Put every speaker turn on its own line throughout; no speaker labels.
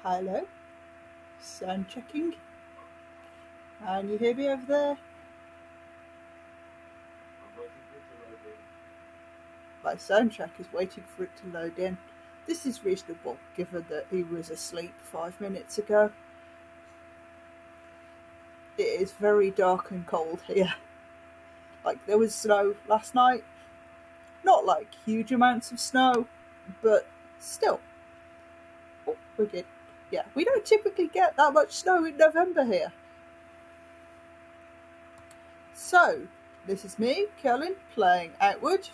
Hello, sound checking. And you hear me over there? My soundtrack is waiting for it to load in. This is reasonable, given that he was asleep 5 minutes ago. It is very dark and cold here. Like, there was snow last night. Not like huge amounts of snow, but still. Oh, we're good. Yeah, we don't typically get that much snow in November here. So, this is me, Kellen, playing Outward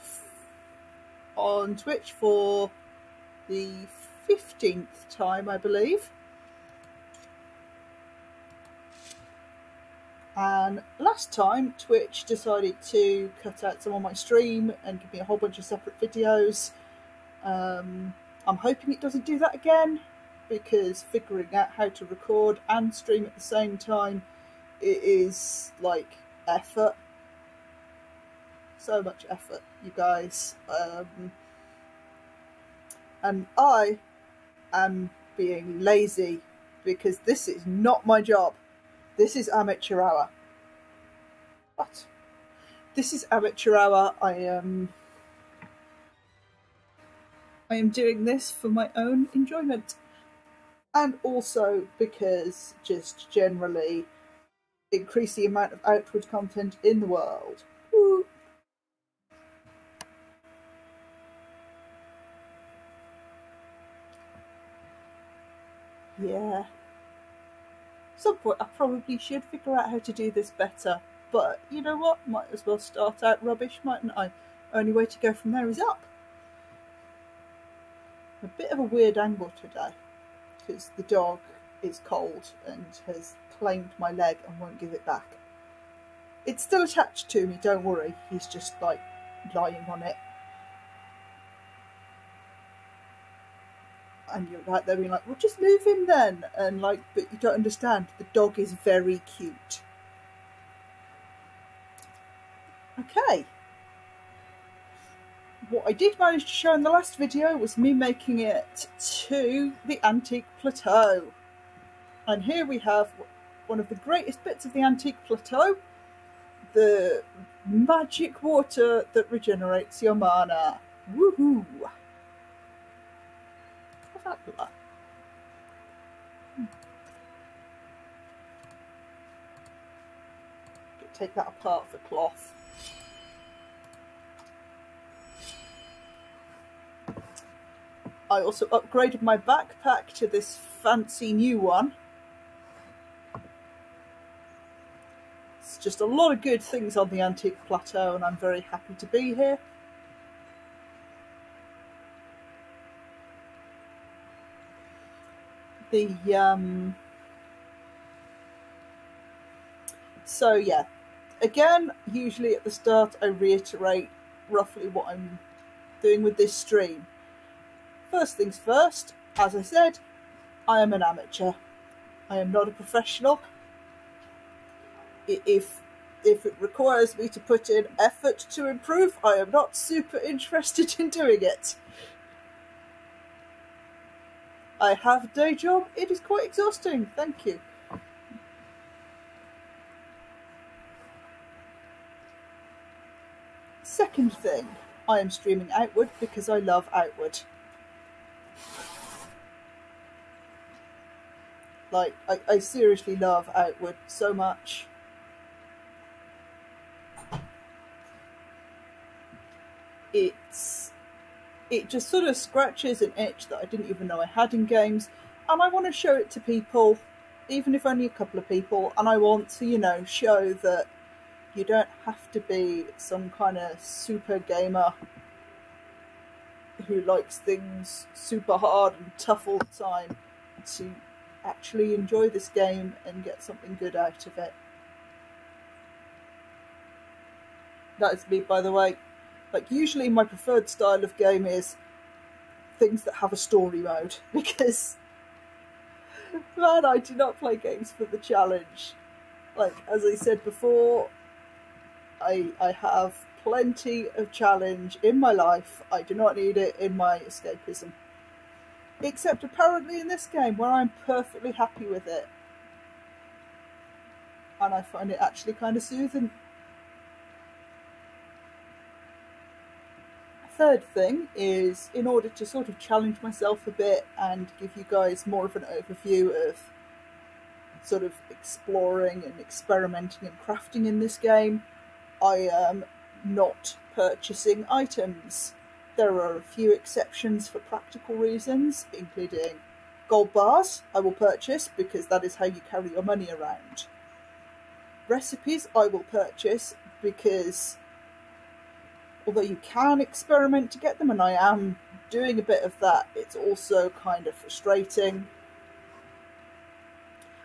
on Twitch for the 15th time, I believe. And last time, Twitch decided to cut out some of my stream and give me a whole bunch of separate videos. I'm hoping it doesn't do that again, because figuring out how to record and stream at the same time, it is like effort. So much effort, you guys. And I am being lazy because this is not my job. This is amateur hour. What? This is amateur hour. I am doing this for my own enjoyment. And also because just generally increase the amount of Outward content in the world. Woo. Yeah. At some point I probably should figure out how to do this better. But you know what? Might as well start out rubbish, mightn't I? Only way to go from there is up. A bit of a weird angle today, because the dog is cold and has claimed my leg and won't give it back. It's still attached to me, don't worry. He's just like lying on it. And you're right there being like, well, just move him then. And like, but you don't understand. The dog is very cute. Okay. What I did manage to show in the last video was me making it to the Antique Plateau. And here we have one of the greatest bits of the Antique Plateau, the magic water that regenerates your mana. Woohoo! Fabulous. Take that apart for cloth. I also upgraded my backpack to this fancy new one. It's just a lot of good things on the Antique Plateau, and I'm very happy to be here. So yeah, again, usually at the start I reiterate roughly what I'm doing with this stream. First things first, as I said, I am an amateur. I am not a professional. If it requires me to put in effort to improve, I am not super interested in doing it. I have a day job. It is quite exhausting. Thank you. Second thing, I am streaming Outward because I love Outward. Like, I seriously love Outward so much. It just sort of scratches an itch that I didn't even know I had in games, and I want to show it to people, even if only a couple of people, and I want to, you know, show that you don't have to be some kind of super gamer who likes things super hard and tough all the time to actually enjoy this game and get something good out of it. That is me, by the way. Like, usually my preferred style of game is things that have a story mode, because, man, I do not play games for the challenge. Like, as I said before, I have plenty of challenge in my life. I do not need it in my escapism. Except apparently in this game where I'm perfectly happy with it. And I find it actually kind of soothing. Third thing is, in order to sort of challenge myself a bit and give you guys more of an overview of sort of exploring and experimenting and crafting in this game, I am not purchasing items. There are a few exceptions for practical reasons, including gold bars I will purchase because that is how you carry your money around. Recipes I will purchase because although you can experiment to get them, and I am doing a bit of that, it's also kind of frustrating.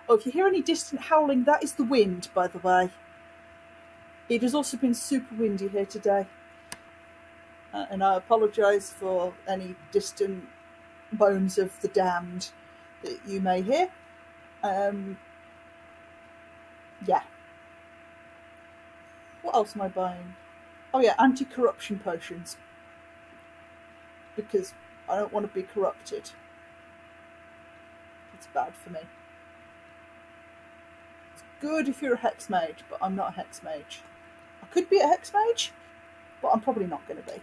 Oh, if you hear any distant howling, that is the wind, by the way. It has also been super windy here today. And I apologise for any distant moans of the damned that you may hear. Yeah. What else am I buying? Oh yeah, anti-corruption potions. Because I don't want to be corrupted. It's bad for me. It's good if you're a hex mage, but I'm not a hex mage. I could be a hex mage, but I'm probably not going to be.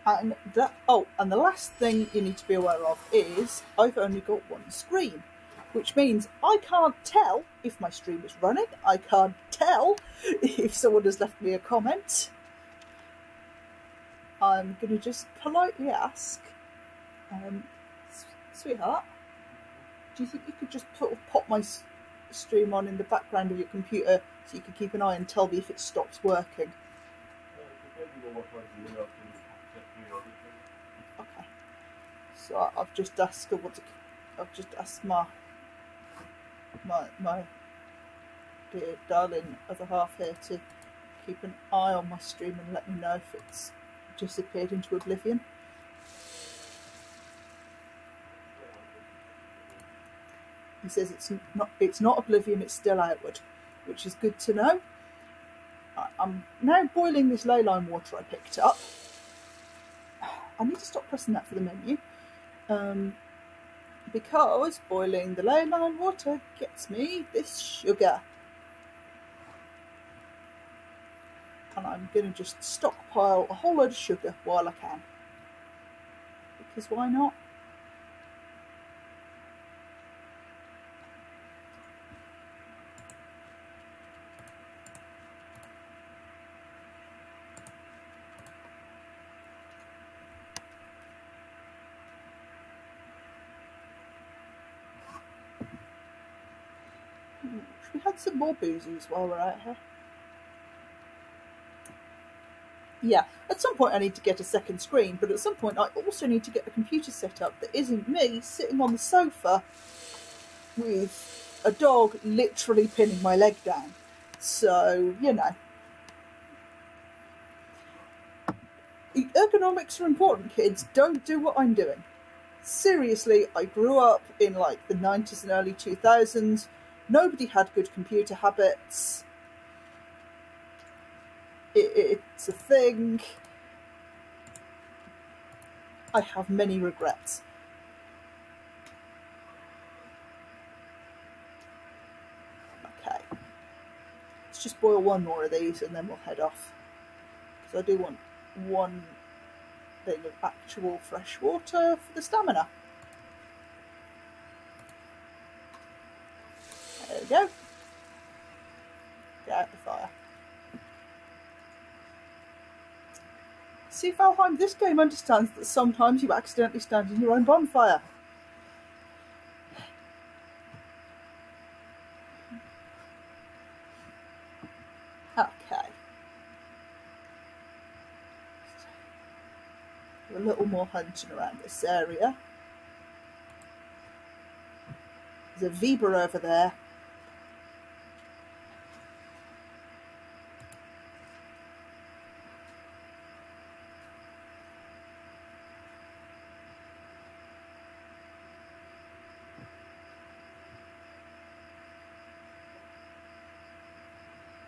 And the last thing you need to be aware of is I've only got one screen, which means I can't tell if my stream is running. I can't tell if someone has left me a comment. I'm going to just politely ask, sweetheart, do you think you could just pop my stream on in the background of your computer so you could keep an eye and tell me if it stops working? Okay. So I've just asked her I've just asked my dear darling other half here to keep an eye on my stream and let me know if it's disappeared into oblivion. He says it's not oblivion, it's still outward, which is good to know. I'm now boiling this ley line water I picked up. I need to stop pressing that for the menu, because boiling the ley line water gets me this sugar. And I'm going to just stockpile a whole load of sugar while I can. Because why not? We had some more boozies while we're out here. Yeah, at some point I need to get a second screen, but at some point I also need to get a computer set up that isn't me sitting on the sofa with a dog literally pinning my leg down. So, you know. Ergonomics are important, kids. Don't do what I'm doing. Seriously, I grew up in like the 90s and early 2000s. Nobody had good computer habits. It's a thing. I have many regrets. Okay. Let's just boil one more of these and then we'll head off. Because I do want one thing of actual fresh water for the stamina. There we go. Get out the fire. See, Valheim, this game understands that sometimes you accidentally stand in your own bonfire. Okay. Do a little more hunting around this area. There's a zebra over there.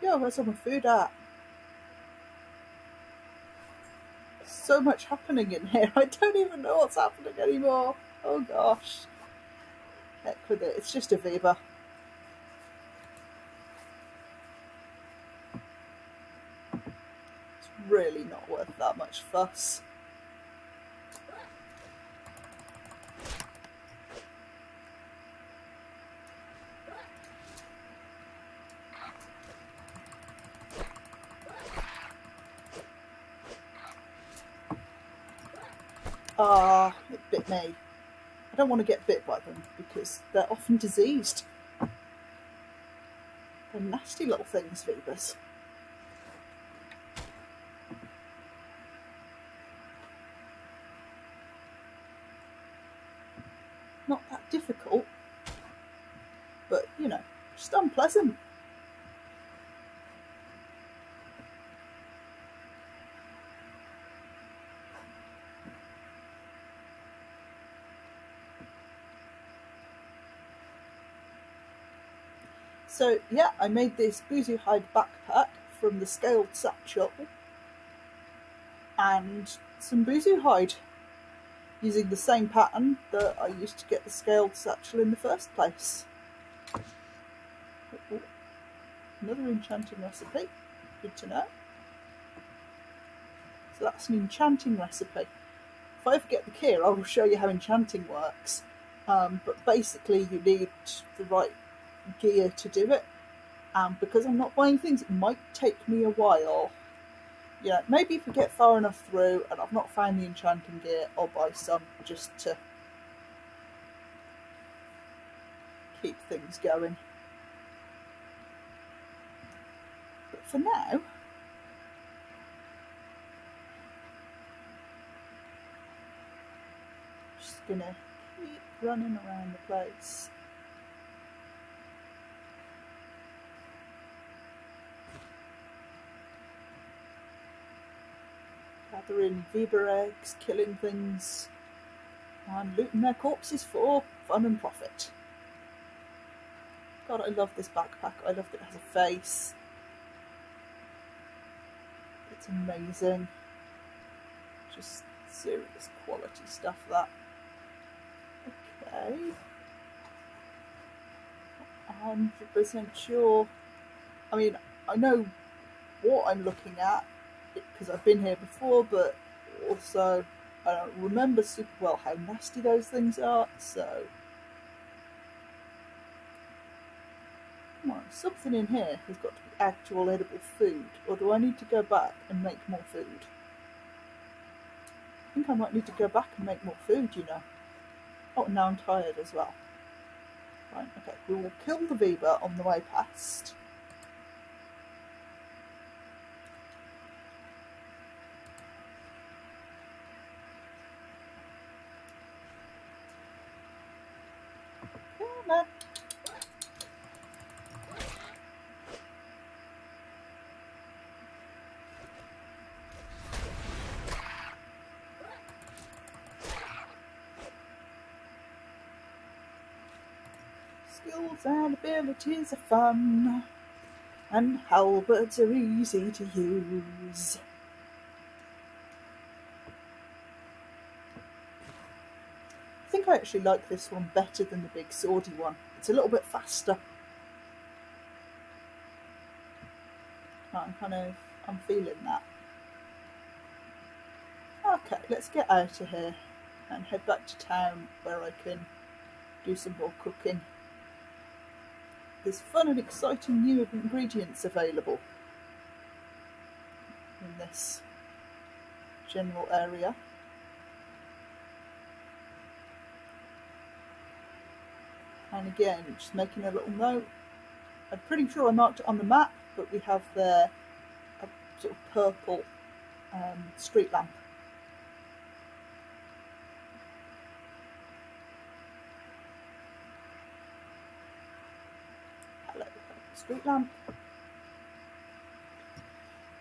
Yo, where's all my food at? so much happening in here. I don't even know what's happening anymore. Oh gosh. Heck with it. It's just a Weber. It's really not worth that much fuss. Ah, it bit me. I don't want to get bit by them because they're often diseased. They're nasty little things, Vebers. Not that difficult, but you know, just unpleasant. So yeah, I made this Boozoo hide backpack from the scaled satchel and some Boozoo hide using the same pattern that I used to get the scaled satchel in the first place. Ooh, another enchanting recipe, good to know. So that's an enchanting recipe. If I ever get the key, I will show you how enchanting works. But basically you need the right gear to do it, and because I'm not buying things, it might take me a while. You know, maybe if we get far enough through and I've not found the enchanting gear, I'll buy some just to keep things going. But for now, just gonna keep running around the place. Gathering Weber eggs, killing things, and looting their corpses for fun and profit. God, I love this backpack. I love that it has a face. It's amazing. Just serious quality stuff, that. Okay. 100% sure. I mean, I know what I'm looking at because I've been here before, but also I don't remember super well how nasty those things are, so come on, something in here has got to be actual edible food, or do I need to go back and make more food? I think I might need to go back and make more food, you know. Oh, now I'm tired as well. Right, okay, we will kill the Weber on the way past. Come on. Skills and abilities are fun, and halberds are easy to use. I think I actually like this one better than the big swordy one. It's a little bit faster. I'm feeling that. Okay, let's get out of here and head back to town where I can do some more cooking. There's fun and exciting new ingredients available in this general area. And again, just making a little note. I'm pretty sure I marked it on the map, but we have there a sort of purple street lamp. Hello, purple street lamp.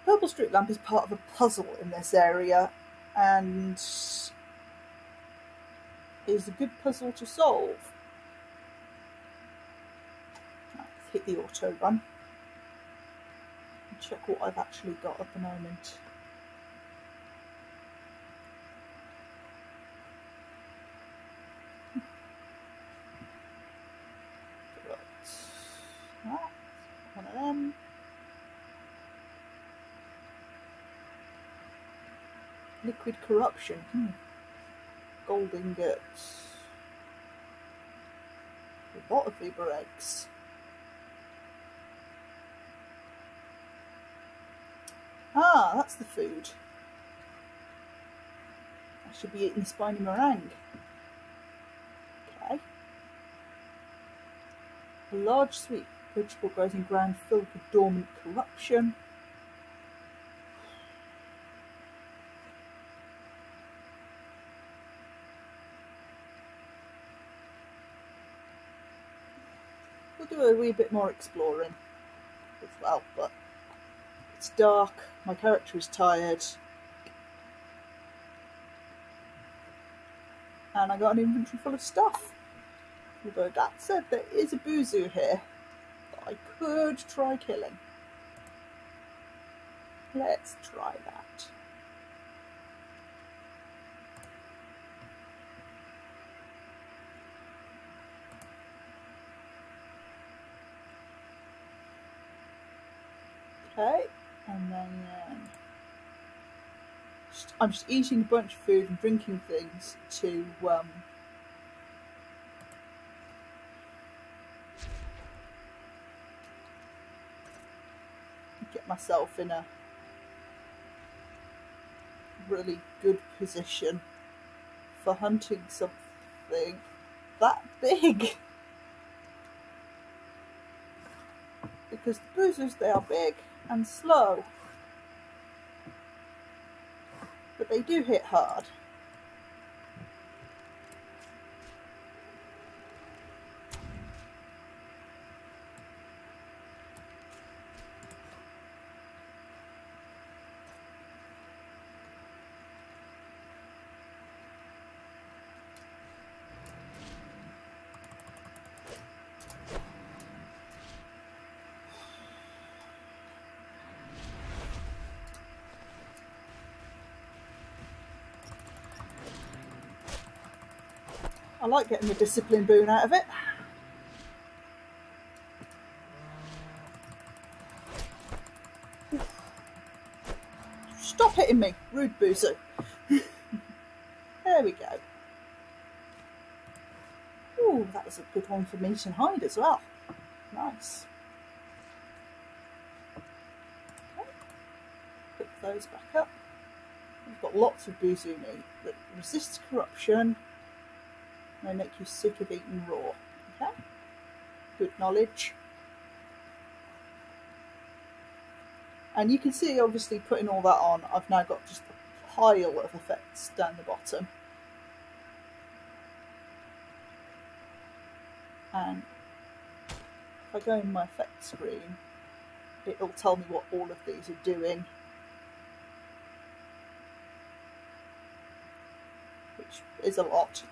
Purple street lamp is part of a puzzle in this area, and is a good puzzle to solve. Let's hit the auto run and check what I've actually got at the moment. Liquid corruption. Gold ingots. A lot of Uber eggs. Ah, that's the food. I should be eating spiny meringue. Okay. A large sweet vegetable grows in ground filled with dormant corruption. We'll do a wee bit more exploring as well, but it's dark, my character is tired, and I got an inventory full of stuff. Although that said, there is a Buzu here that I could try killing. Let's try that. Okay, and then I'm just eating a bunch of food and drinking things to get myself in a really good position for hunting something that big. Because the Buzus, they are big and slow, but they do hit hard. I like getting the discipline boon out of it. Stop hitting me, rude Buzu. There we go. Ooh, that was a good one for meat and hide as well. Nice. Okay. Put those back up. We've got lots of Buzu meat that resists corruption. They make you sick of eating raw. Okay, good knowledge. And you can see, obviously, putting all that on, I've now got just a pile of effects down the bottom. And if I go in my effects screen, it'll tell me what all of these are doing, which is a lot.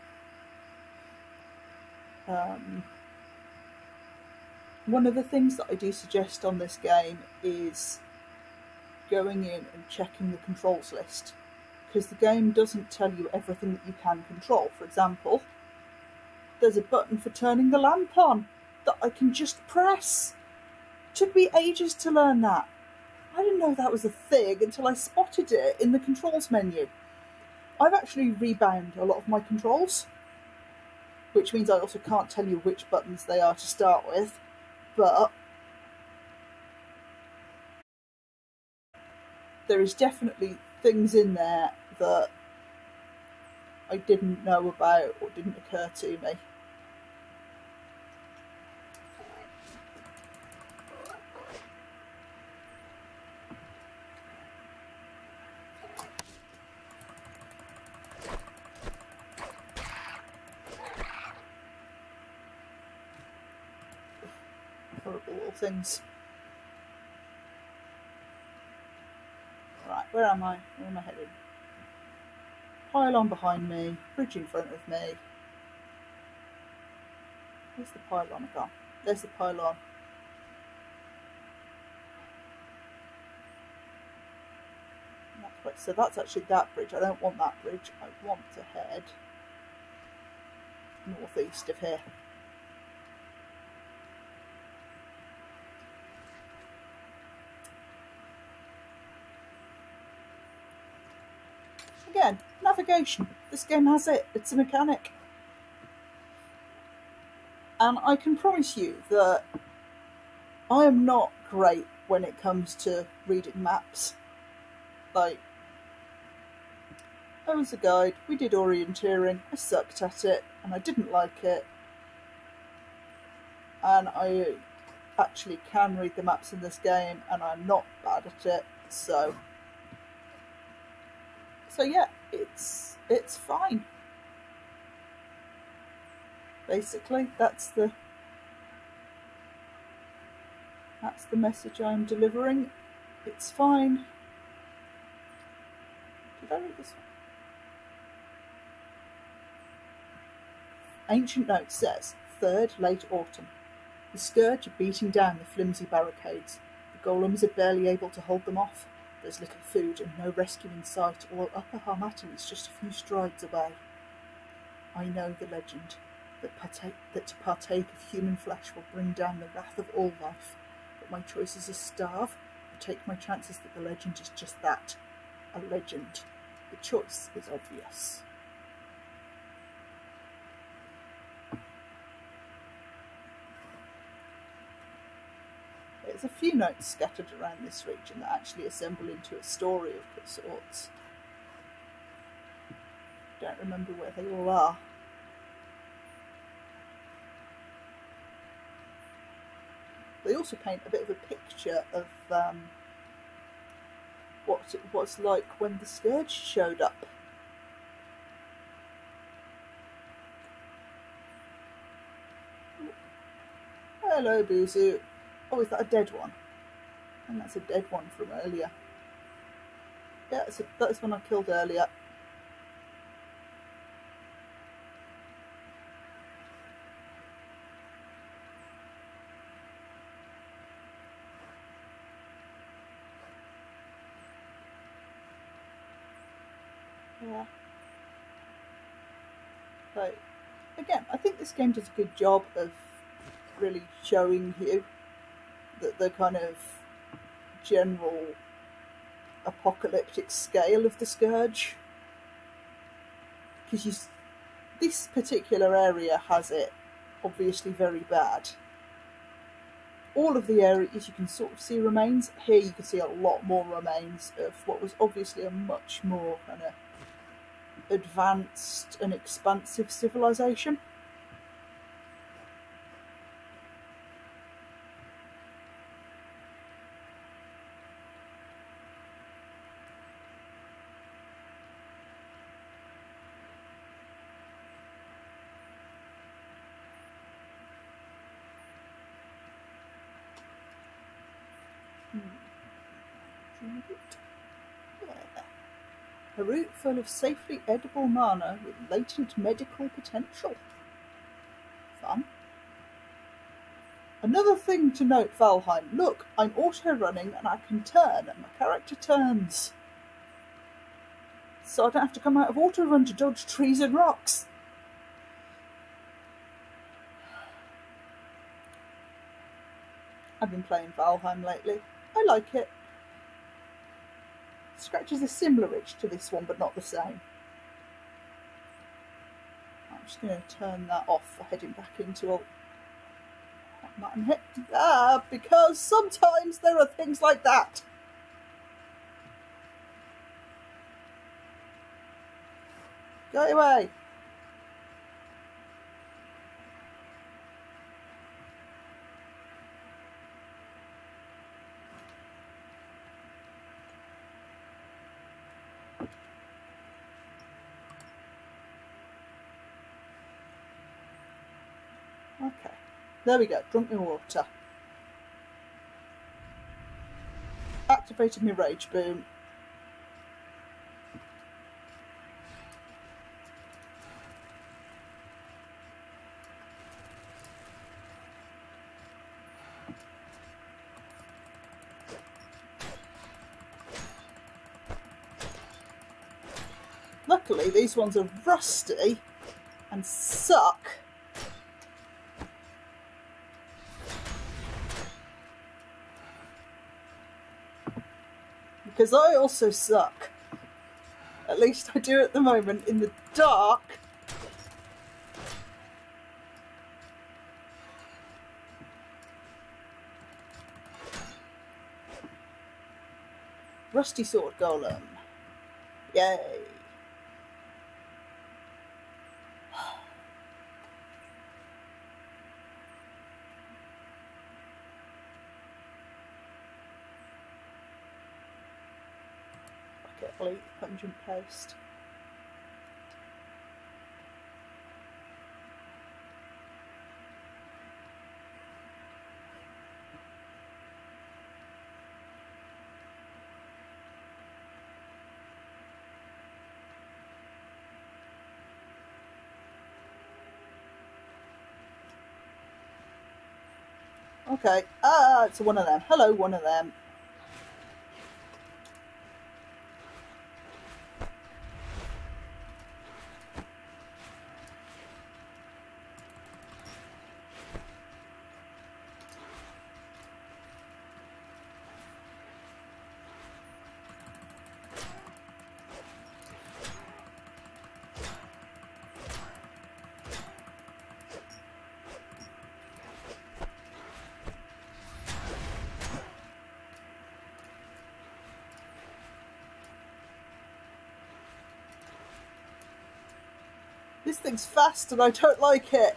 One of the things that I do suggest on this game is going in and checking the controls list, because the game doesn't tell you everything that you can control. For example, there's a button for turning the lamp on that I can just press. It took me ages to learn that. I didn't know that was a thing until I spotted it in the controls menu. I've actually rebound a lot of my controls, which means I also can't tell you which buttons they are to start with, but there is definitely things in there that I didn't know about or didn't occur to me. Horrible little things. Right, where am I? Where am I headed? Pylon behind me, bridge in front of me. Where's the pylon gone? There's the pylon. Right, so that's actually that bridge. I don't want that bridge. I want to head northeast of here. Again, navigation. This game has it. It's a mechanic. And I can promise you that I am not great when it comes to reading maps. Like, I was a guide, we did orienteering, I sucked at it, and I didn't like it. And I actually can read the maps in this game, and I'm not bad at it, so yeah, it's fine. Basically, that's the message I'm delivering. It's fine. Did I read this one? Ancient Note says, 3rd late autumn. The scourge are beating down the flimsy barricades. The golems are barely able to hold them off. There's little food and no rescue in sight, although Upper Harmattan is just a few strides away. I know the legend, that to partake of human flesh will bring down the wrath of all life, but my choice is to starve, or take my chances that the legend is just that, a legend. The choice is obvious. There's a few notes scattered around this region that actually assemble into a story of sorts. Don't remember where they all are. They also paint a bit of a picture of what it was like when the Scourge showed up. Hello, Buzu. Oh, is that a dead one? And that's a dead one from earlier. Yeah, that's one I killed earlier. Yeah. So, again, I think this game does a good job of really showing you that the kind of general apocalyptic scale of the Scourge. Because this particular area has it obviously very bad. All of the areas you can sort of see remains. Here you can see a lot more remains of what was obviously a much more kind of advanced and expansive civilization. A root full of safely edible mana with latent medical potential. Fun. Another thing to note, Valheim. Look, I'm auto-running and I can turn, and my character turns. So I don't have to come out of auto-run to dodge trees and rocks. I've been playing Valheim lately. I like it. Scratches a similar itch to this one, but not the same. I'm just going to turn that off for heading back into because sometimes there are things like that. Go away. Okay, there we go, drunk my water. Activated my rage boom. Luckily, these ones are rusty and suck. Because I also suck At least I do at the moment in the dark. Rusty sword golem. Yay. Okay, pungent paste. Okay, it's one of them. Hello, one of them. This thing's fast and I don't like it.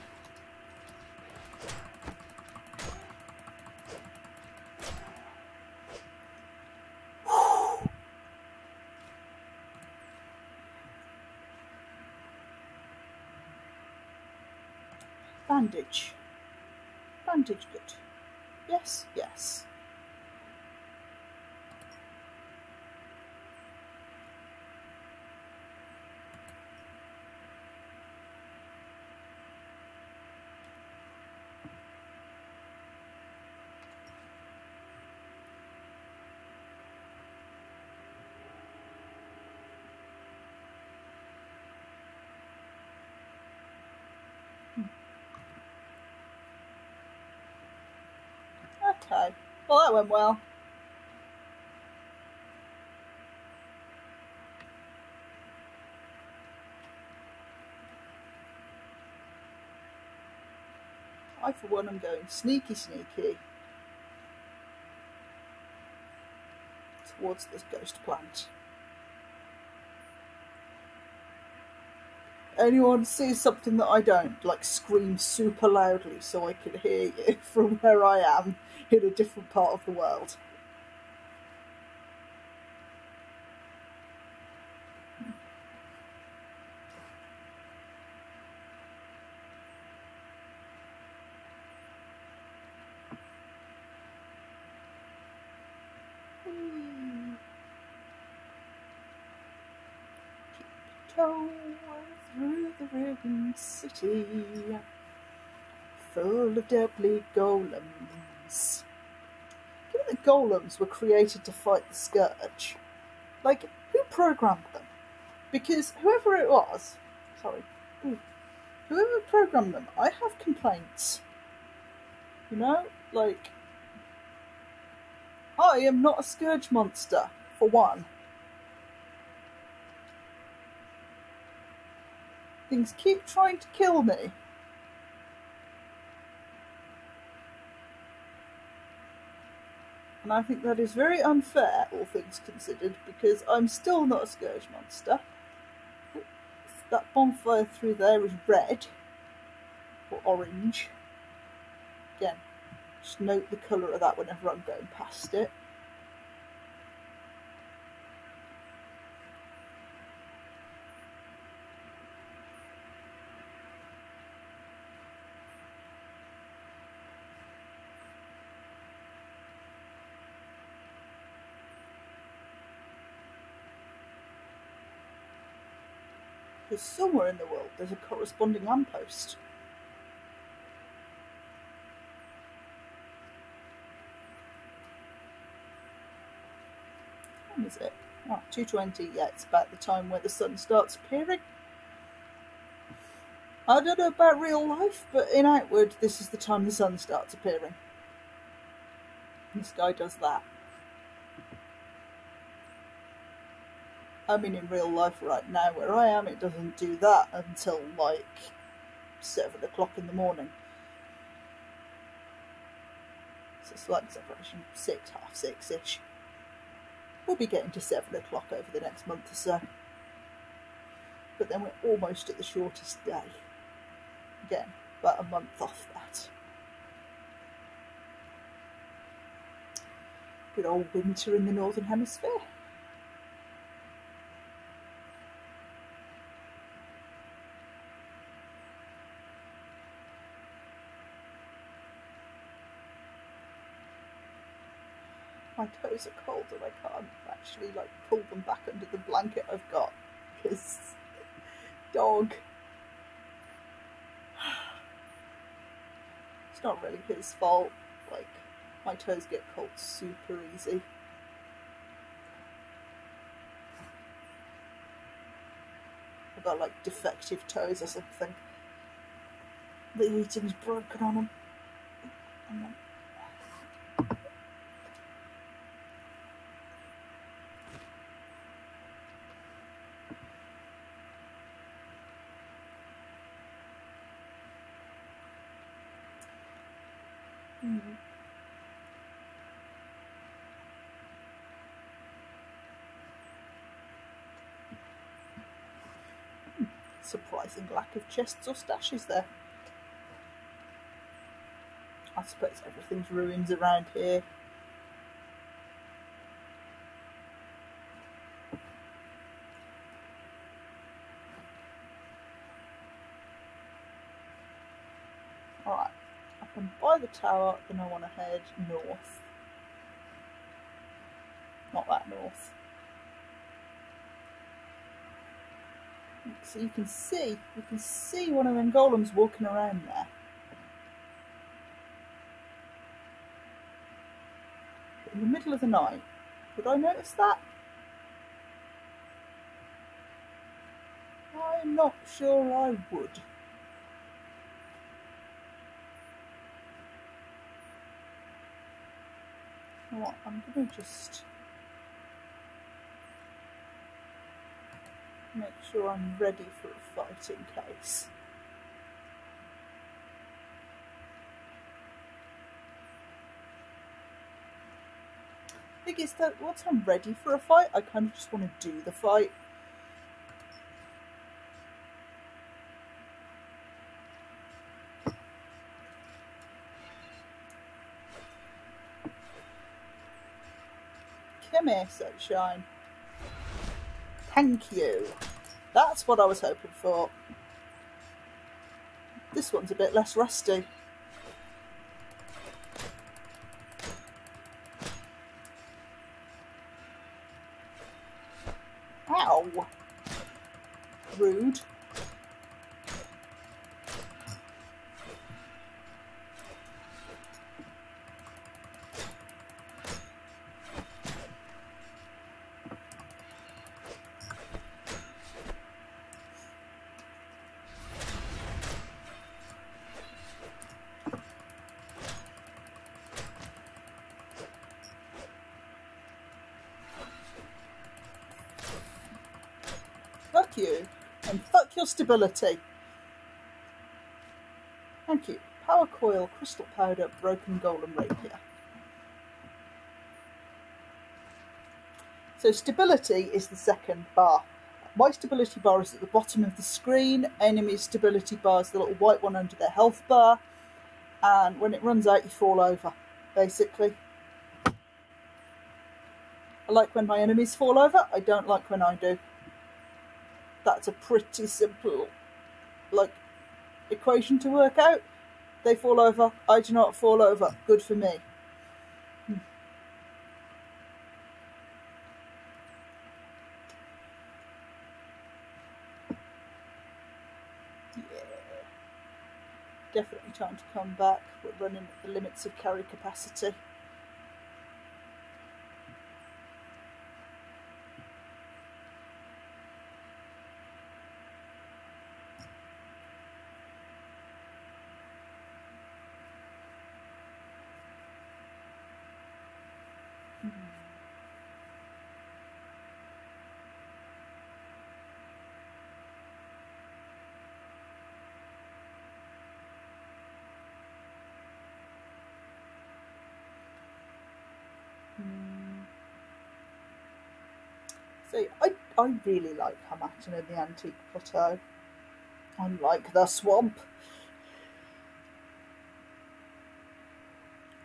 Bandage. Bandage good. Yes, yes. Okay, well that went well. I, for one, am going sneaky towards this ghost plant. Anyone sees something that I don't, like scream super loudly so I can hear you from where I am in a different part of the world. Tiptoe through the ruined city, full of deadly golems. Given that golems were created to fight the Scourge, like, who programmed them? Because whoever programmed them, I have complaints. You know, like, I am not a Scourge monster, for one. Things keep trying to kill me. And I think that is very unfair, all things considered, because I'm still not a Scourge monster. That bonfire through there is red, or orange. Again, just note the colour of that whenever I'm going past it. Because somewhere in the world there's a corresponding lamppost. When is it? Oh, 2:20. Yeah, it's about the time where the sun starts appearing. I don't know about real life, but in Outward, this is the time the sun starts appearing. This guy does that. I mean, in real life right now where I am, it doesn't do that until like 7 o'clock in the morning. So slight separation, 6, half 6-ish. We'll be getting to 7 o'clock over the next month or so. But then we're almost at the shortest day. Again, about a month off that. Good old winter in the Northern Hemisphere. My toes are cold and I can't actually like pull them back under the blanket I've got because dog. It's not really his fault. Like, my toes get cold super easy. I've got like defective toes or something. The heating's broken on them. And then surprising lack of chests or stashes there. I suppose everything's ruins around here. Alright, I can buy the tower, then I want to head north. Not that north. So you can see one of them golems walking around there. In the middle of the night. Would I notice that? I'm not sure I would. You know what, I'm going to just make sure I'm ready for a fight in case. I think it's that once I'm ready for a fight, I kind of just want to do the fight. Come here, sunshine. Thank you. That's what I was hoping for. This one's a bit less rusty. Ow! Rude. Fuck you, and fuck your stability. Thank you. Power coil, crystal powder, broken golem rapier. So stability is the second bar. My stability bar is at the bottom of the screen. Enemy's stability bar is the little white one under their health bar. And when it runs out, you fall over, basically. I like when my enemies fall over. I don't like when I do. That's a pretty simple, like, equation to work out. They fall over, I do not fall over. Good for me. Yeah. Definitely time to come back. We're running at the limits of carry capacity. So I really like Hamilton and the Antique Plateau. I like the swamp.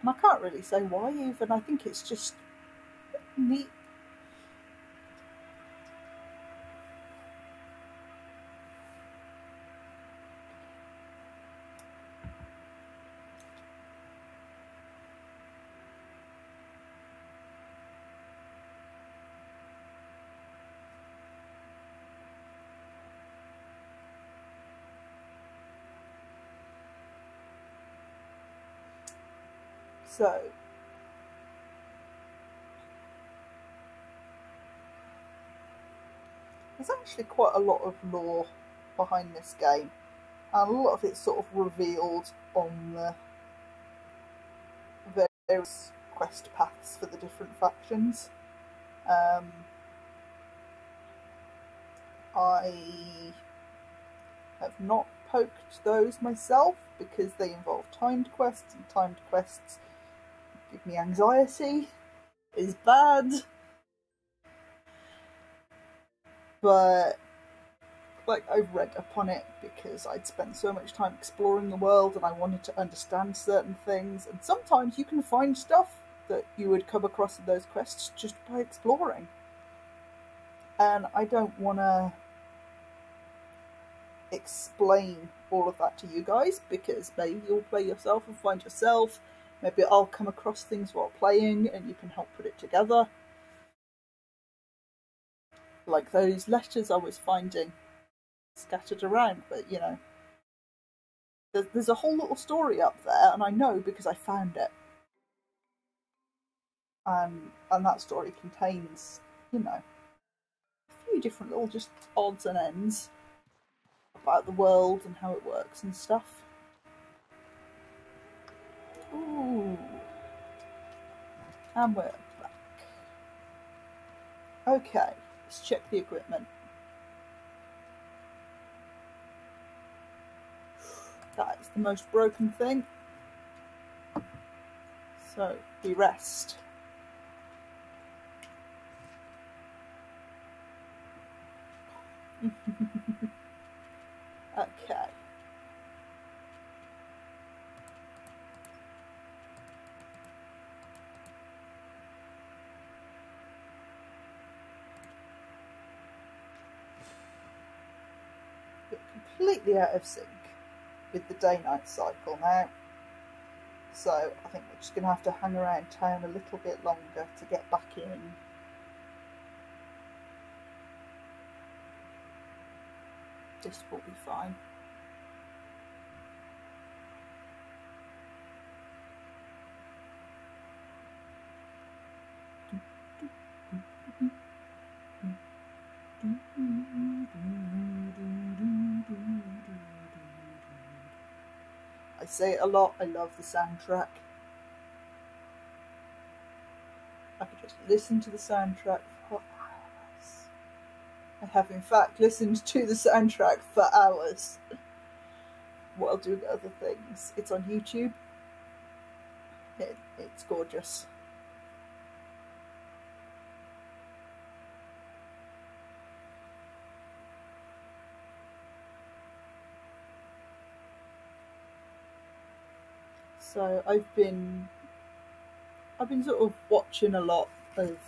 And I can't really say why even. I think it's just neat. So there's actually quite a lot of lore behind this game, and a lot of it's sort of revealed on the various quest paths for the different factions. I have not poked those myself because they involve timed quests, and timed quests give me anxiety. Is bad. But like, I've read upon it because I'd spent so much time exploring the world and I wanted to understand certain things, and sometimes you can find stuff that you would come across in those quests just by exploring. And I don't want to explain all of that to you guys, because maybe you'll play yourself and find yourself. Maybe I'll come across things while playing and you can help put it together. Like those letters I was finding scattered around, but you know, there's a whole little story up there, and I know because I found it. And that story contains, you know, a few different little just odds and ends about the world and how it works and stuff. Ooh. And we're back. Okay, let's check the equipment. That is the most broken thing. So we rest. Okay. We're completely out of sync with the day-night cycle now. So I think we're just going to have to hang around town a little bit longer to get back in. This will be fine. I say it a lot, I love the soundtrack. I could just listen to the soundtrack for hours. I have in fact listened to the soundtrack for hours while doing other things. It's on YouTube. It's gorgeous. So I've been sort of watching a lot of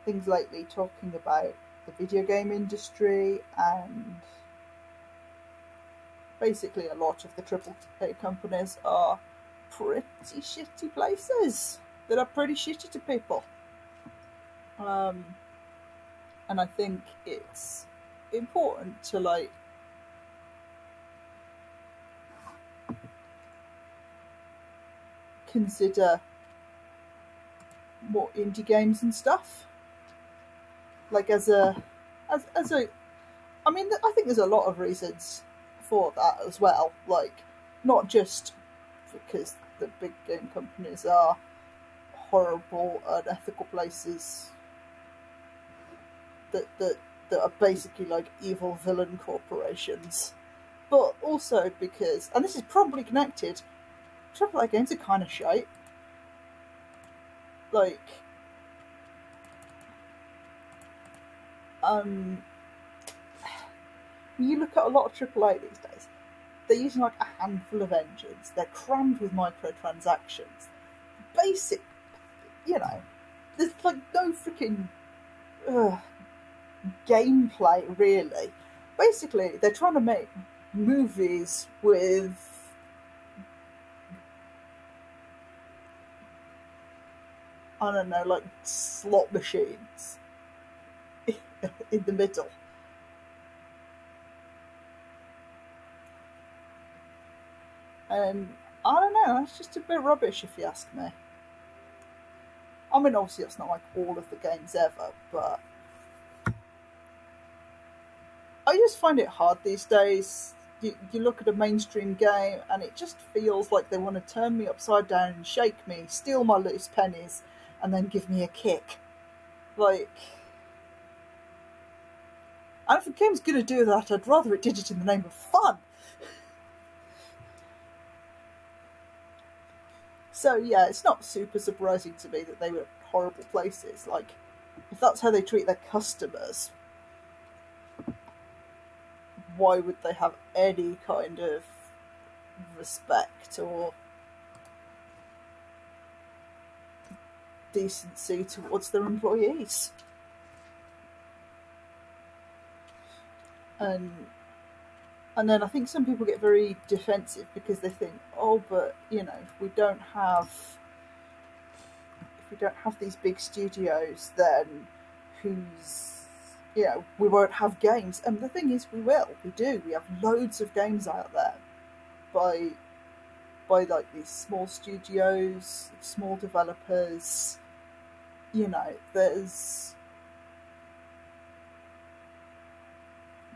things lately talking about the video game industry, and basically a lot of the AAA companies are pretty shitty places that are pretty shitty to people. And I think it's important to like consider more indie games and stuff. Like as a I mean, I think there's a lot of reasons for that as well. Like, not just because the big game companies are horrible, unethical places that are basically like evil villain corporations, but also because, and this is probably connected, AAA games are kind of shite. Like, when you look at a lot of AAA these days, they're using like a handful of engines. They're crammed with microtransactions. Basic, you know, there's like no freaking gameplay really. Basically, they're trying to make movies with I don't know, like slot machines in the middle. And I don't know, that's just a bit rubbish if you ask me. I mean, obviously, that's not like all of the games ever, but I just find it hard these days. You look at a mainstream game and it just feels like they want to turn me upside down and shake me, steal my loose pennies, and then give me a kick. Like, and if a game's going to do that, I'd rather it did it in the name of fun. So yeah, it's not super surprising to me that they were horrible places. Like, if that's how they treat their customers, why would they have any kind of respect or decency towards their employees? And then I think some people get very defensive because they think, oh, but if we don't have these big studios, then we won't have games. And the thing is, we will. We do. We have loads of games out there by like these small studios, small developers.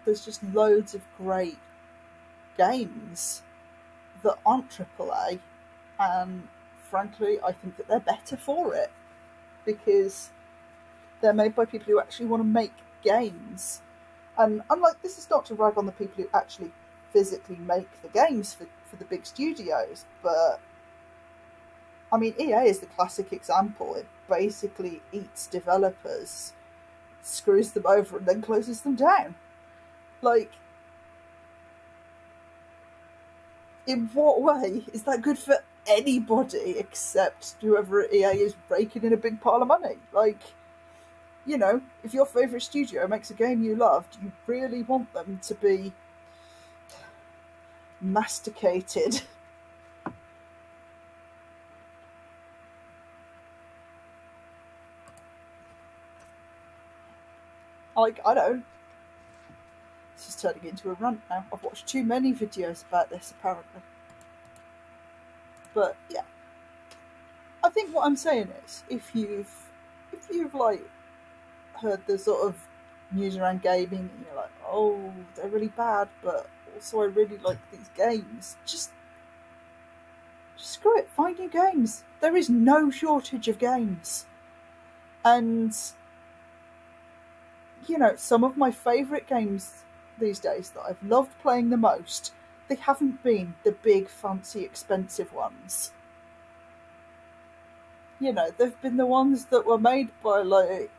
There's just loads of great games that aren't AAA, and frankly, I think that they're better for it because they're made by people who actually want to make games. And unlike, this is not to rag on the people who actually physically make the games for the big studios, but I mean, EA is the classic example. It basically eats developers, screws them over, and then closes them down. Like, in what way is that good for anybody except whoever at EA is raking in a big pile of money? Like, if your favourite studio makes a game you loved, you really want them to be masticated. Like, I don't. This is turning into a rant now. I've watched too many videos about this, apparently. But yeah, I think what I'm saying is, if you've like heard the sort of news around gaming, and you're like, oh, they're really bad, but also I really like these games, just screw it. Find new games. There is no shortage of games, and some of my favourite games these days that I've loved playing the most, they haven't been the big, fancy, expensive ones. They've been the ones that were made by, like,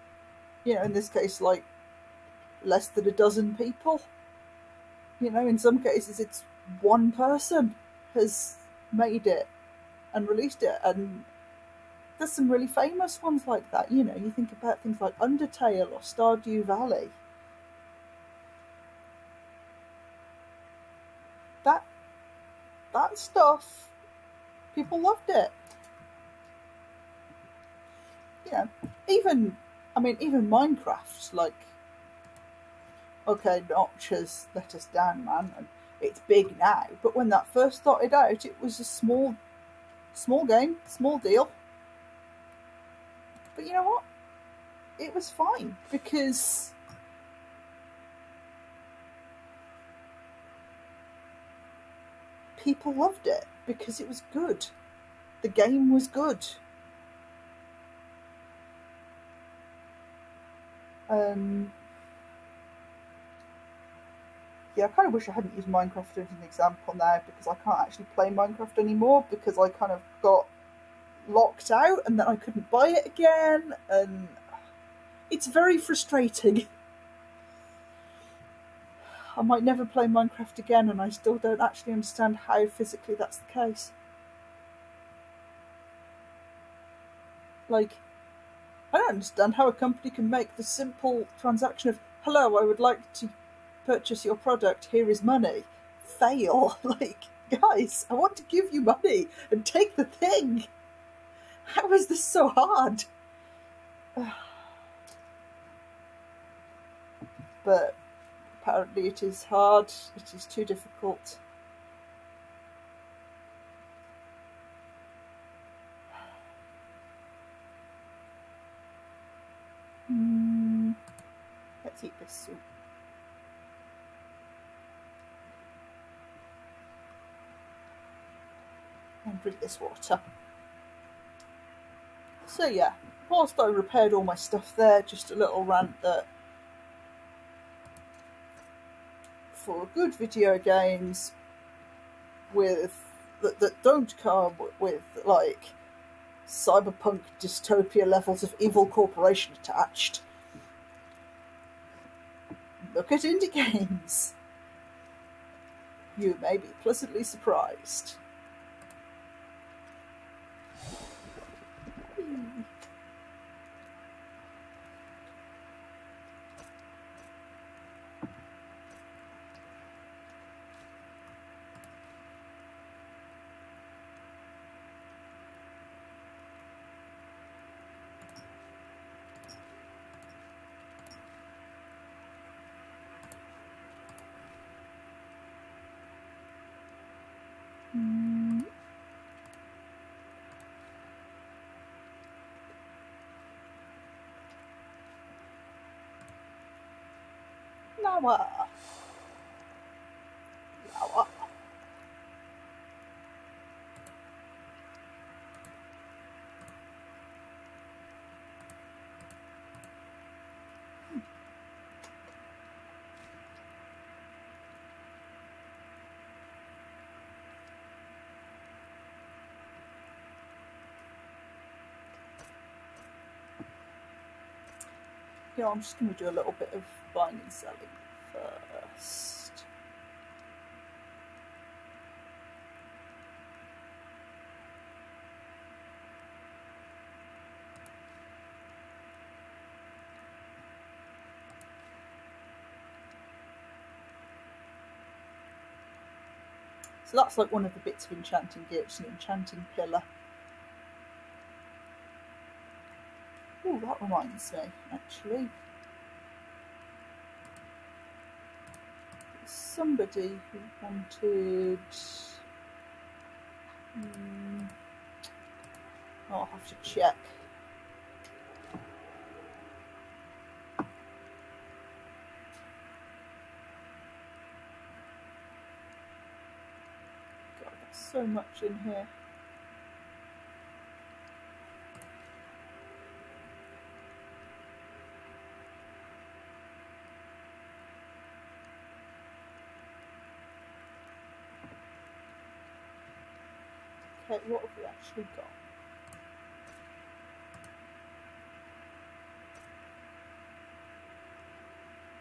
in this case, like, less than a dozen people. In some cases, it's one person has made it and released it, and there's some really famous ones like that. You think about things like Undertale or Stardew Valley. That stuff, people loved it. Even Minecraft, like, okay, Notch has let us down, man, and it's big now, but when that first started out, it was a small game, small deal. But you know what? It was fine, because people loved it, because it was good. The game was good. Yeah, I kind of wish I hadn't used Minecraft as an example now, because I can't actually play Minecraft anymore, because I kind of got locked out and then I couldn't buy it again, and it's very frustrating. I might never play Minecraft again, and I still don't actually understand how physically that's the case. Like, I don't understand how a company can make the simple transaction of, hello, I would like to purchase your product, here is money, fail. Like, guys, I want to give you money and take the thing. How is this so hard? But apparently it is hard, it is too difficult. Let's eat this soup. And drink this water. So yeah, whilst I repaired all my stuff there, just a little rant that for good video games that don't come with like cyberpunk dystopia levels of evil corporation attached, look at indie games. You may be pleasantly surprised. Noah. Yeah, I'm just going to do a little bit of buying and selling first. So that's like one of the bits of enchanting gear, it's an enchanting pillar. Oh, that reminds me, actually. Somebody who wanted... I'll have to check. God, there's so much in here. Okay, what have we actually got?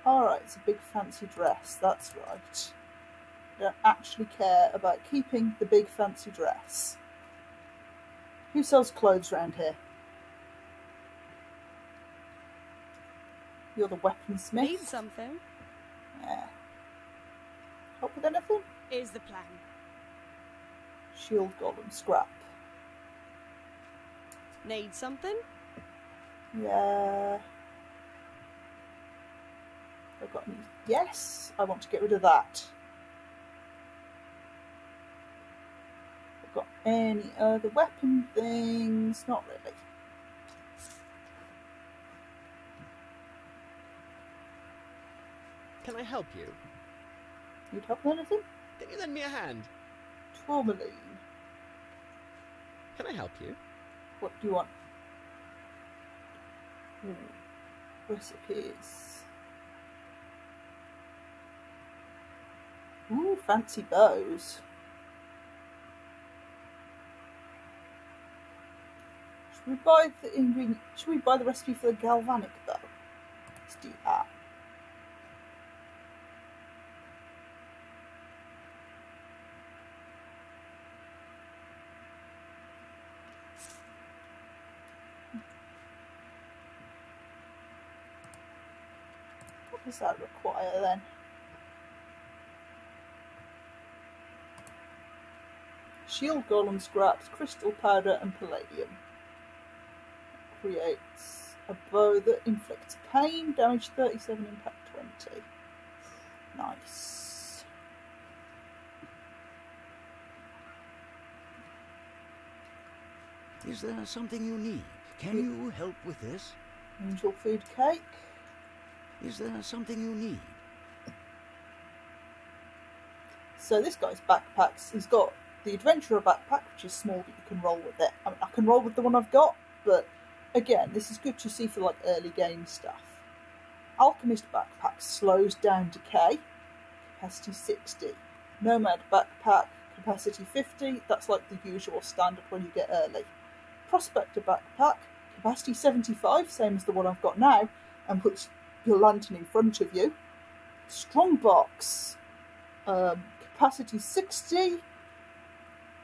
Alright, it's a big fancy dress, that's right. I don't actually care about keeping the big fancy dress. Who sells clothes around here? You're the weaponsmith.
Need something?
Yeah. Help with anything?
Is the plan.
Shield golem scrap.
Need something?
Yeah. I've got any... Yes, I want to get rid of that. I've got any other weapon things? Not really.
Can I help you?
Need help with anything?
Can you lend me a hand?
Tourmaline.
Can I help you?
What do you want? Ooh. Recipes. Ooh, fancy bows. Should we buy the ingredient? Should we buy the recipe for the galvanic bow? Let's do that. What does that require then? Shield golem scraps, crystal powder, and palladium. Creates a bow that inflicts pain, damage 37, impact 20. Nice.
Is there something you need? Can you help with this?
Angel food cake.
Is there something you need?
So this guy's backpacks, he's got the adventurer backpack, which is small, but you can roll with it. I mean, I can roll with the one I've got, but again, this is good to see for like early game stuff. Alchemist backpack slows down decay, capacity 60. Nomad backpack, capacity 50. That's like the usual standard when you get early. Prospector backpack, capacity 75, same as the one I've got now, and puts your lantern in front of you. Strongbox, capacity 60,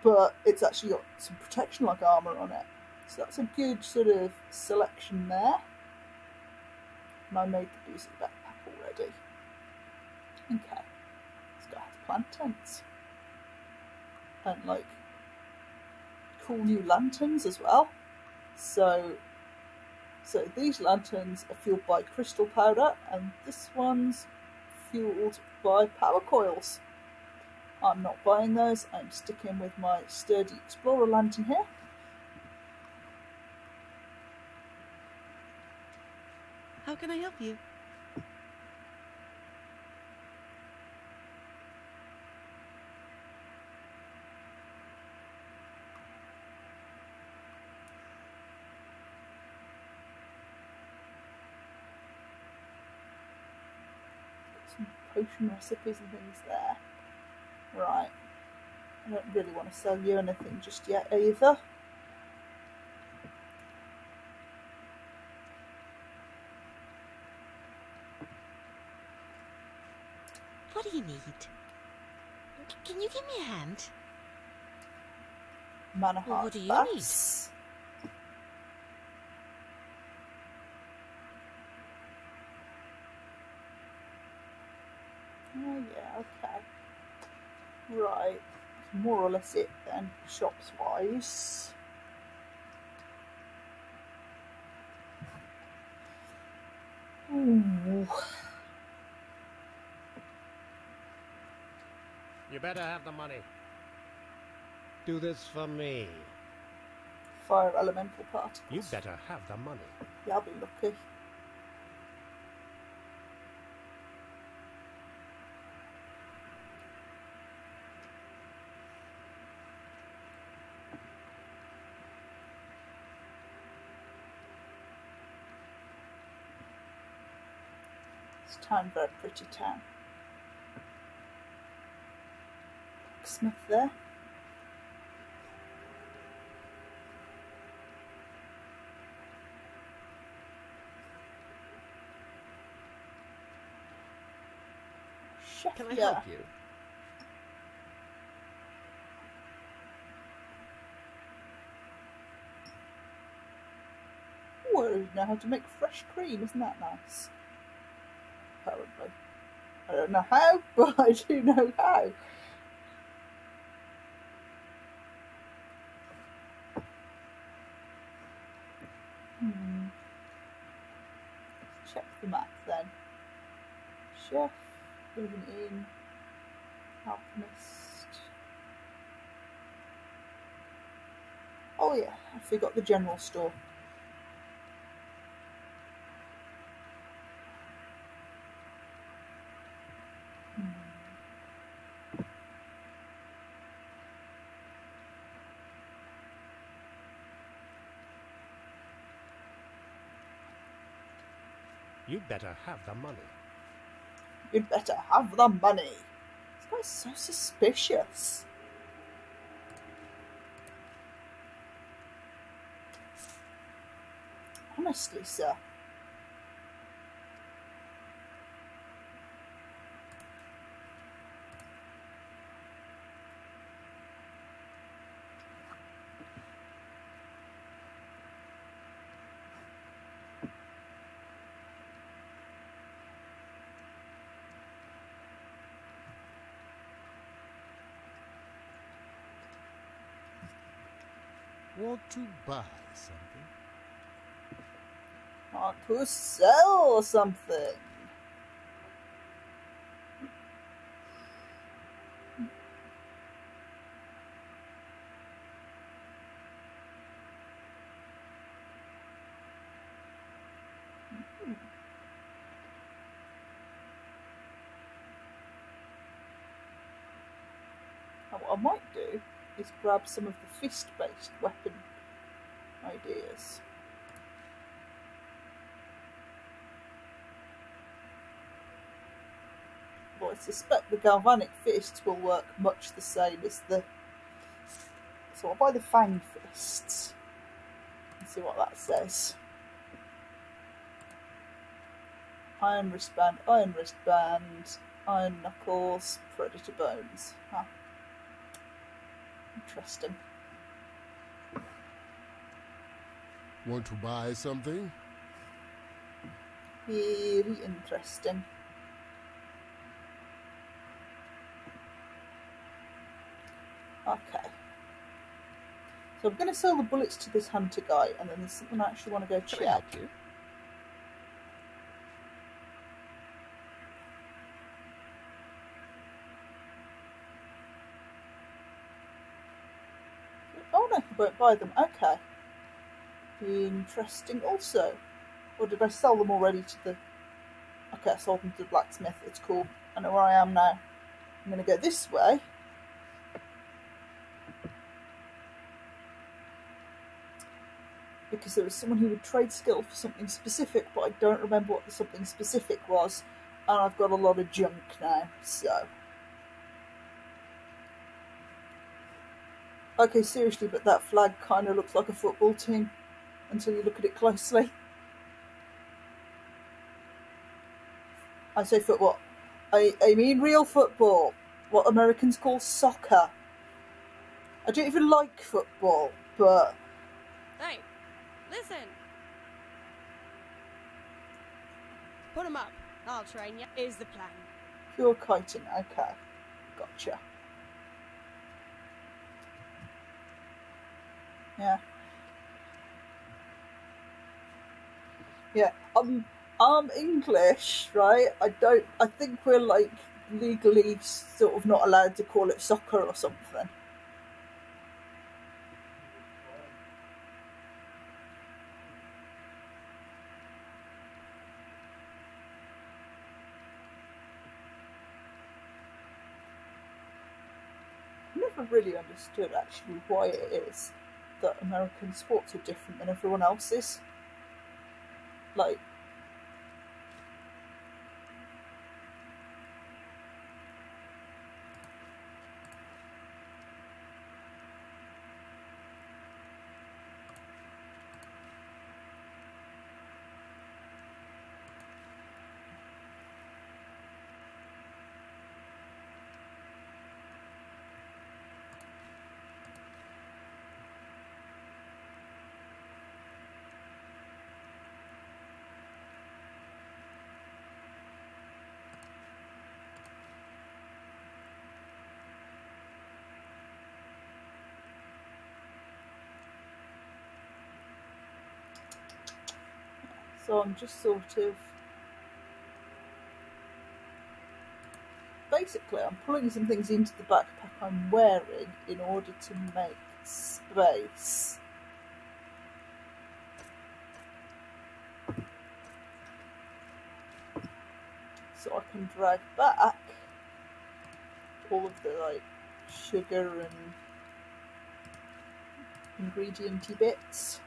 but it's actually got some protection like armour on it. So that's a good sort of selection there. And I made the boozy backpack already. Okay. This guy has plantains. And like cool new lanterns as well. So these lanterns are fueled by crystal powder, and this one's fueled by power coils. I'm not buying those. I'm sticking with my sturdy explorer lantern here.
How can I help you?
Some potion recipes and things there. Right. I don't really want to sell you anything just yet either.
What do you need? Can you give me a hand?
Mana
Well,
heart
what do you
bats. Oh yeah, okay. Right. More or less it then, shops wise. Ooh.
You better have the money. Do this for me.
Fire elemental particles.
You better have the money.
Yeah, I'll be lucky. It's time for a pretty town. Blacksmith there. Chef,
Can I
yeah.
help you?
Ooh, I know how to make fresh cream, isn't that nice? Apparently. I don't know how, but I do know how. Check the map then. Chef, living in, alchemist. Oh yeah, I forgot the general store.
You better have the money.
You'd better have the money. This guy's so suspicious. honestly, sir.
Want to buy something?
Want to sell something. Now, what I might do is grab some of the fist-based weapon ideas. But I suspect the galvanic fists will work much the same as the... So I'll buy the fang fists and see what that says. Iron wristband, iron knuckles, predator bones. Huh. Interesting.
Want to buy something?
Very interesting. Okay. So I'm going to sell the bullets to this hunter guy, and then there's something I actually want to go
Can I
check.
help you?
Oh no, I won't buy them. Okay. Interesting also. Or did I sell them already to the... Okay, I sold them to the blacksmith. It's cool. I know where I am now. I'm going to go this way. Because there was someone who would trade skill for something specific, but I don't remember what the something specific was. And I've got a lot of junk now, so... Okay, seriously, but that flag kind of looks like a football team until you look at it closely. I say football. I mean real football. What Americans call soccer. I don't even like football, but...
Hey, listen. Put 'em up. I'll train you. Is the plan.
Pure kiting, okay. Gotcha. Yeah. Yeah, I'm English, right? I think we're like legally sort of not allowed to call it soccer or something. Never really understood actually why it is that American sports are different than everyone else's. Like, so I'm just sort of... Basically, I'm pulling some things into the backpack I'm wearing in order to make space. So I can drag back all of the, like, sugar and ingredient-y bits.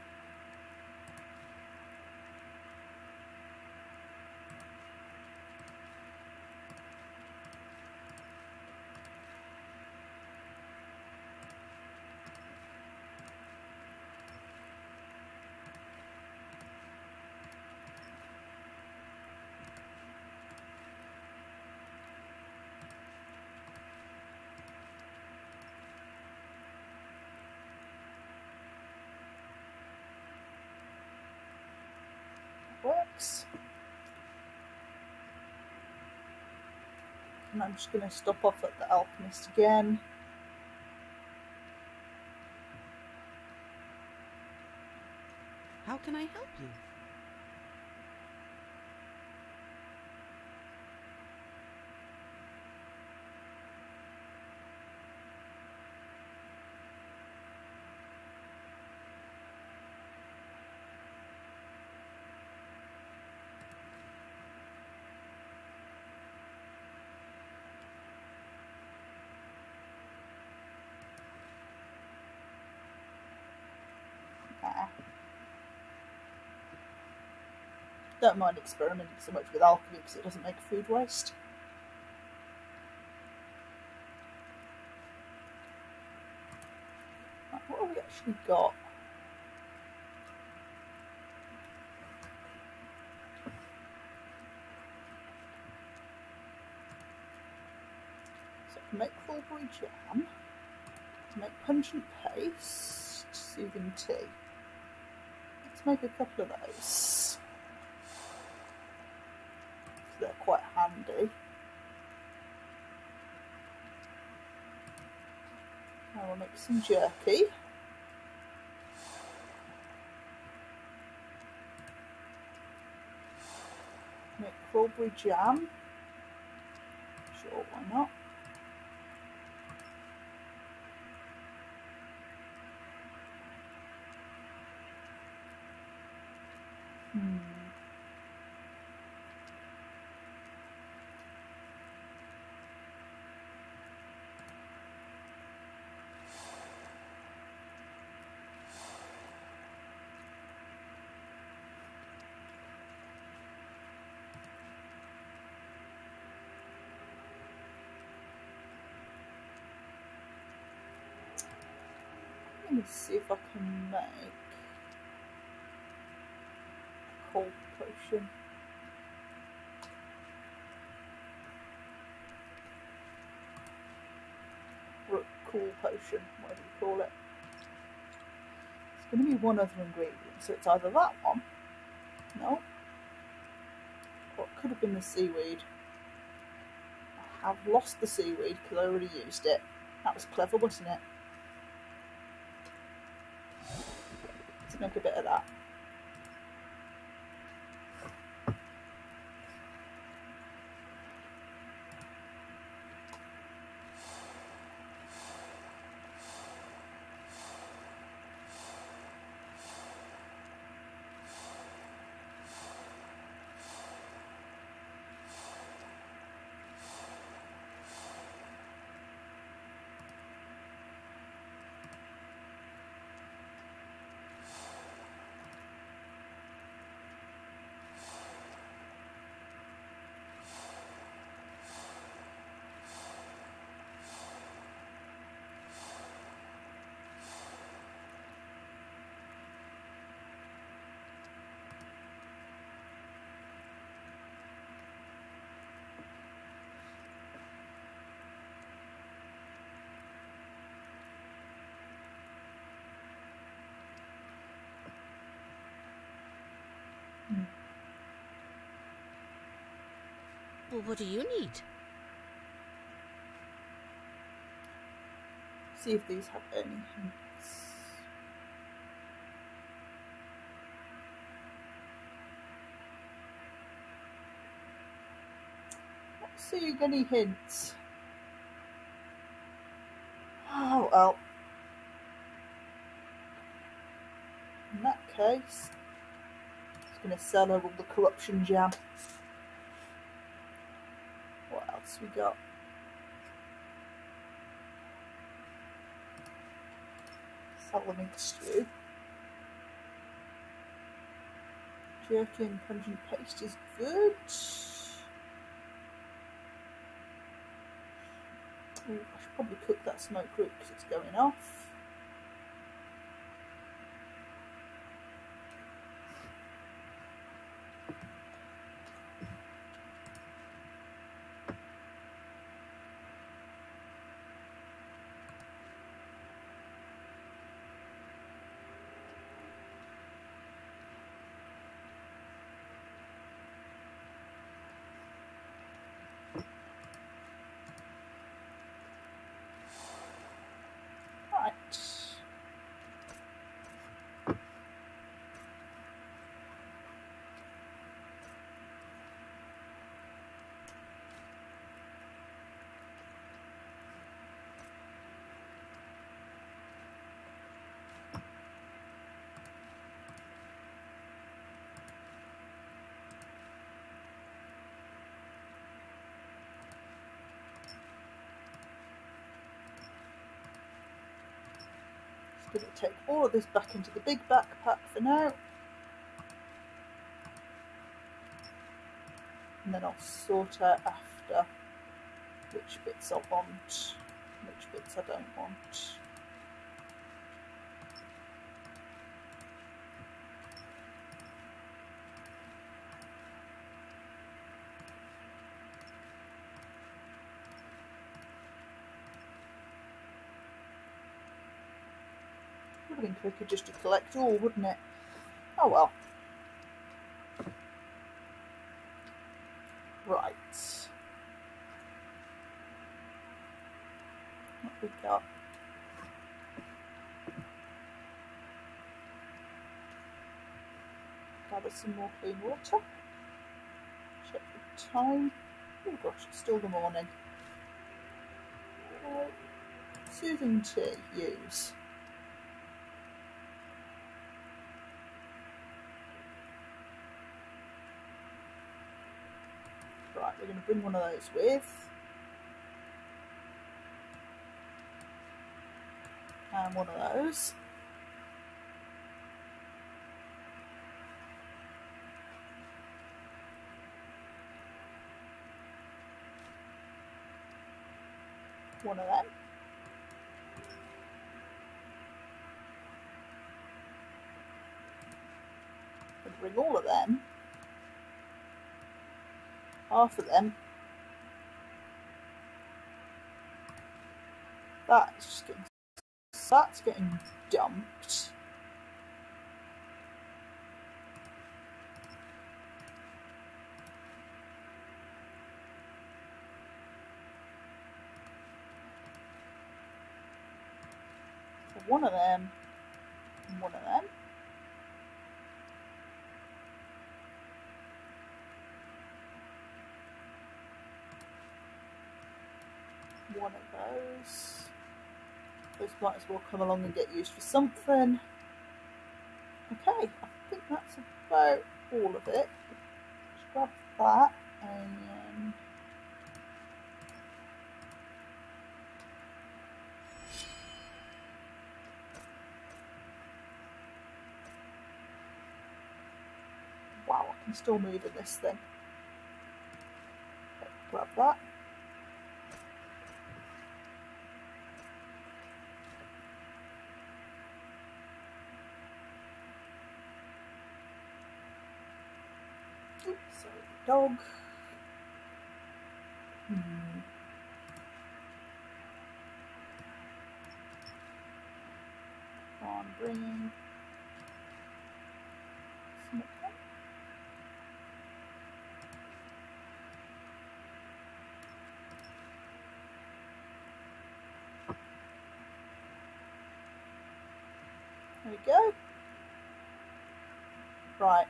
And I'm just going to stop off at the alchemist again.
How can I help you?
Don't mind experimenting so much with alchemy because it doesn't make food waste. Right, what have we actually got? So I can make mulberry jam, make pungent paste, soothing tea. Let's make a couple of those. They're quite handy. Now we'll make some jerky. Make strawberry jam. Sure, why not? Let me see if I can make a cold potion. Or a cool potion, whatever you call it. It's going to be one other ingredient, so it's either that one, no, or it could have been the seaweed. I have lost the seaweed because I already used it. That was clever, wasn't it? Let's make a bit of that.
Well, what do you need?
See if these have any hints. Not seeing any hints. Oh well. In that case, it's going to sell her all the corruption jam. What else we got? Salmon stew. Jerky and pungent paste is good. Ooh, I should probably cook that smoked root because it's going off. going to take all of this back into the big backpack for now. And then I'll sort out after which bits I want, which bits I don't want. Would have been quicker just to collect all, wouldn't it? Oh well. Right. What we got? Gather some more clean water. Check the time. Oh gosh, it's still the morning. Soothing tea, use. Right, we're going to bring one of those with. And one of those. One of them. And bring all of them. Half of them. That's getting dumped. One of them and one of them. One of those. Those might as well come along and get used for something. Okay, I think that's about all of it. Just grab that and wow, I can still move in this thing. Okay, grab that. Sorry, dog. On bringing some of them. There we go. Right.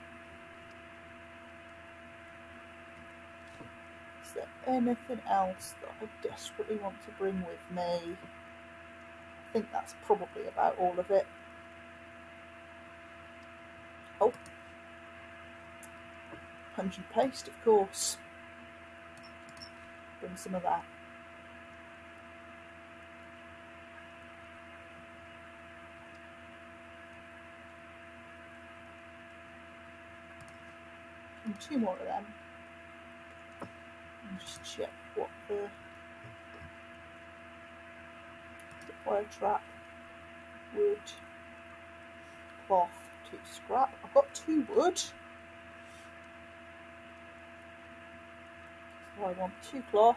Is there anything else that I desperately want to bring with me? I think that's probably about all of it. Oh. Punch and paste, of course. Bring some of that. And 2 more of them. And just check what the wire trap, wood, cloth, 2 scrap. I've got 2 wood. So I want 2 cloth.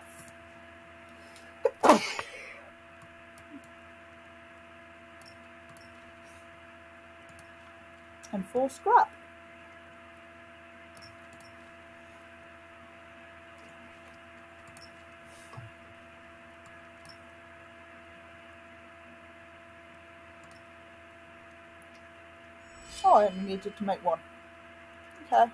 And 4 scrap. Oh, I only needed to make 1. Okay.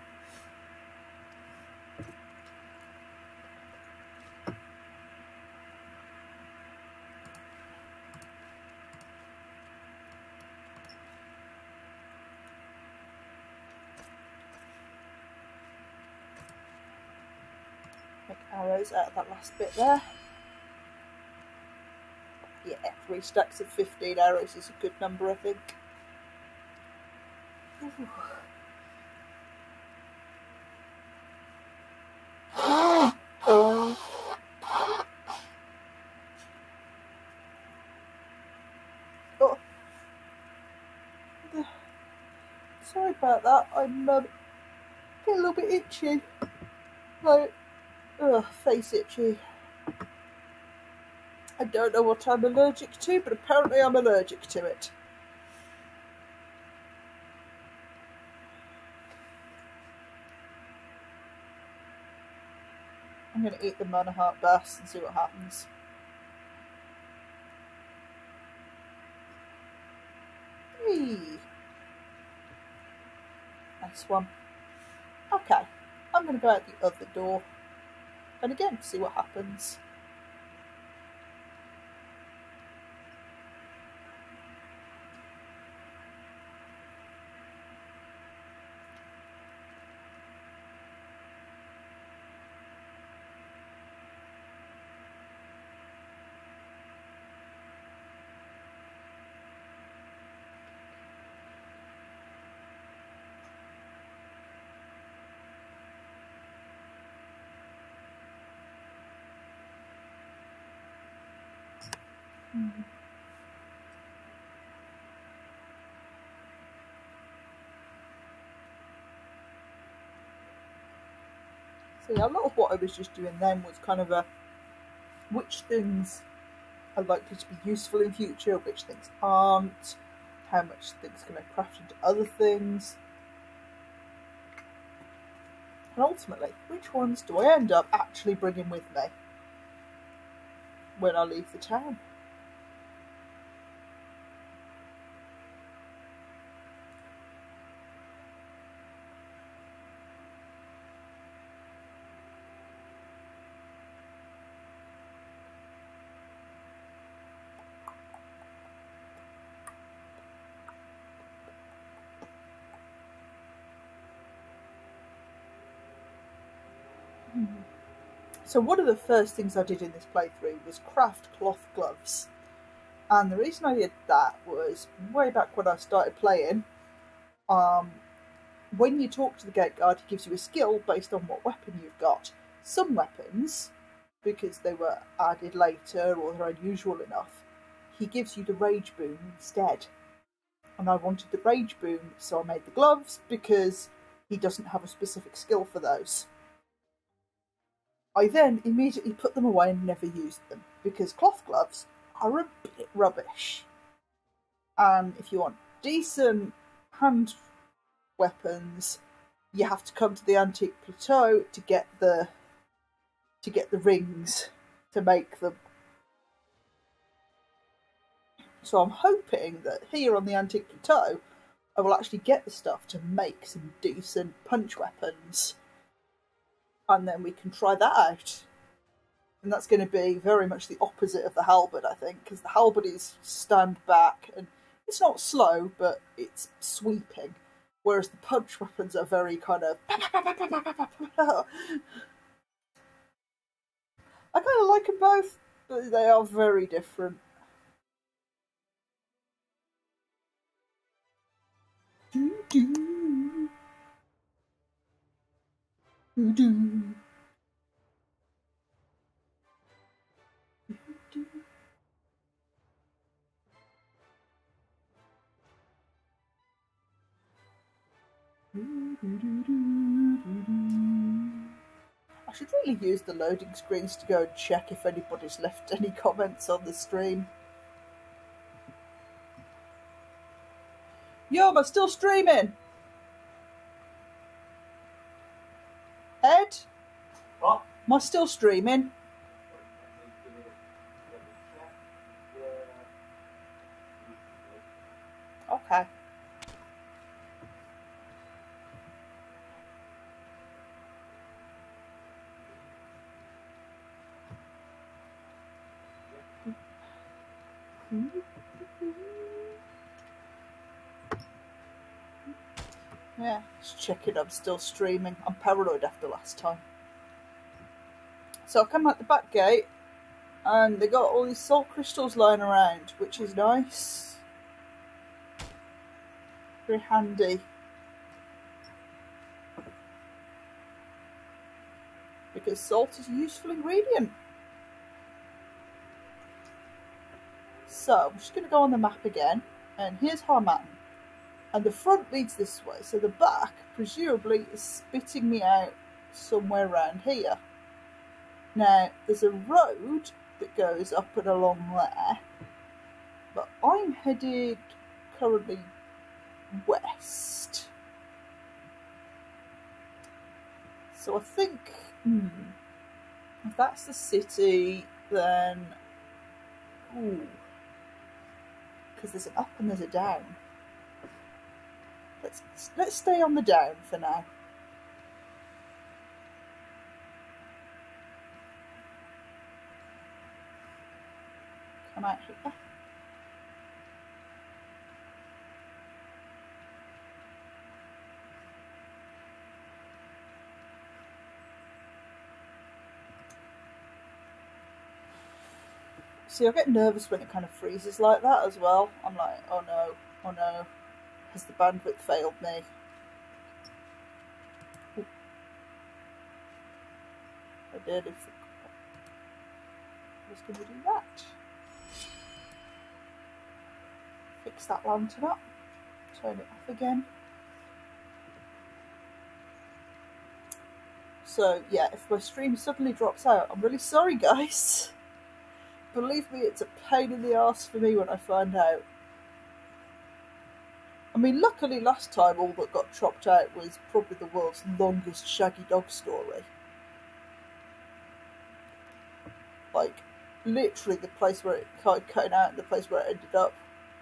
Make arrows out of that last bit there. Yeah, 3 stacks of 15 arrows is a good number, I think. Ooh. Oh. Sorry about that. I'm getting a little bit itchy. Like, face itchy. I don't know what I'm allergic to, but apparently I'm allergic to it. I'm going to eat the Mana Heart Bass and see what happens. Eee. Nice one. Okay, I'm going to go out the other door and again see what happens. See, a lot of what I was just doing then was kind of which things are likely to be useful in future, which things aren't, how much things can I craft into other things, and ultimately, which ones do I end up actually bringing with me when I leave the town. So one of the first things I did in this playthrough was craft cloth gloves. And the reason I did that was way back when I started playing, when you talk to the gate guard, he gives you a skill based on what weapon you've got. Some weapons, because they were added later or they're unusual enough, he gives you the rage boom instead. And I wanted the rage boom, so I made the gloves because he doesn't have a specific skill for those. I then immediately put them away and never used them, because cloth gloves are a bit rubbish. And if you want decent hand weapons, you have to come to the Antique Plateau to get the rings to make them. So I'm hoping that here on the Antique Plateau, I will actually get the stuff to make some decent punch weapons. And then we can try that out. And that's going to be very much the opposite of the halberd, I think, because the halberd is stand back, and it's not slow, but it's sweeping. Whereas the punch weapons are very kind of... I kind of like them both, but they are very different. Do-do. Do-do. I should really use the loading screens to go and check if anybody's left any comments on the stream. Yo, am I still streaming? Ed?
What?
Am I still streaming? Okay. Yeah, just checking I'm still streaming. I'm paranoid after last time. So I've come out the back gate, And they got all these salt crystals lying around, which is nice. Very handy. Because salt is a useful ingredient. So, I'm just going to go on the map again. And here's Harmattan. And the front leads this way. So the back, presumably, is spitting me out somewhere around here. Now, there's a road that goes up and along there. But I'm headed currently west. So I think, if that's the city, then, because there's an up and there's a down. Let's stay on the down for now. Come out here. See, I get nervous when it kind of freezes like that as well. I'm like, oh no, has the bandwidth failed me? Ooh. I nearly forgot. I was going to do that. Fix that lantern up, turn it off again. So yeah, if my stream suddenly drops out, I'm really sorry guys. Believe me, it's a pain in the arse for me when I find out. I mean, luckily last time all that got chopped out was probably the world's longest shaggy dog story. Like, literally the place where it came out and the place where it ended up,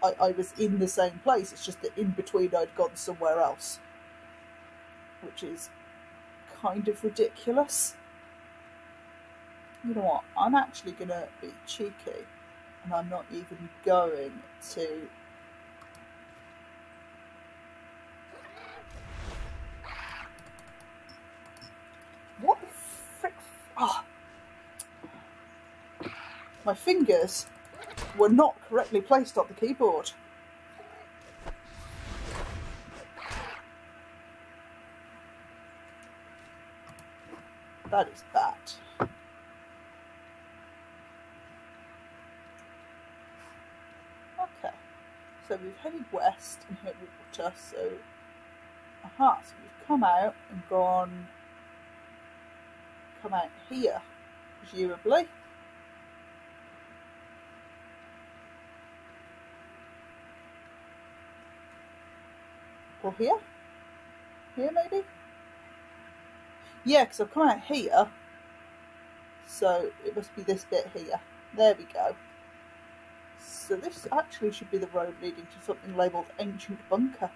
I was in the same place. It's just that in between I'd gone somewhere else. Which is kind of ridiculous. You know what, I'm actually going to be cheeky and I'm not even going to what the frick? Oh. My fingers were not correctly placed on the keyboard. That is bad. Okay, so we've headed west and hit water, so so we've come out and come out here, presumably. Or here? Here maybe? Yeah, because I've come out here, so it must be this bit here. There we go. So this actually should be the road leading to something labelled Ancient Bunker.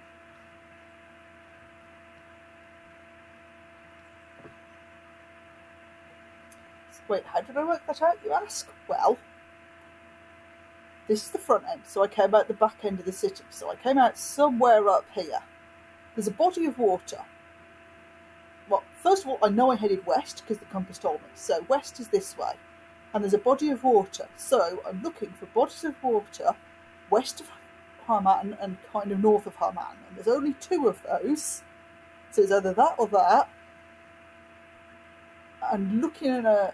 Wait, how did I work that out, you ask? Well, this is the front end, so I came out the back end of the city. So I came out somewhere up here. There's a body of water. Well, first of all, I know I headed west because the compass told me. So west is this way. And there's a body of water. So I'm looking for bodies of water west of Harmattan and kind of north of Harmattan. And there's only 2 of those. So it's either that or that. And looking at a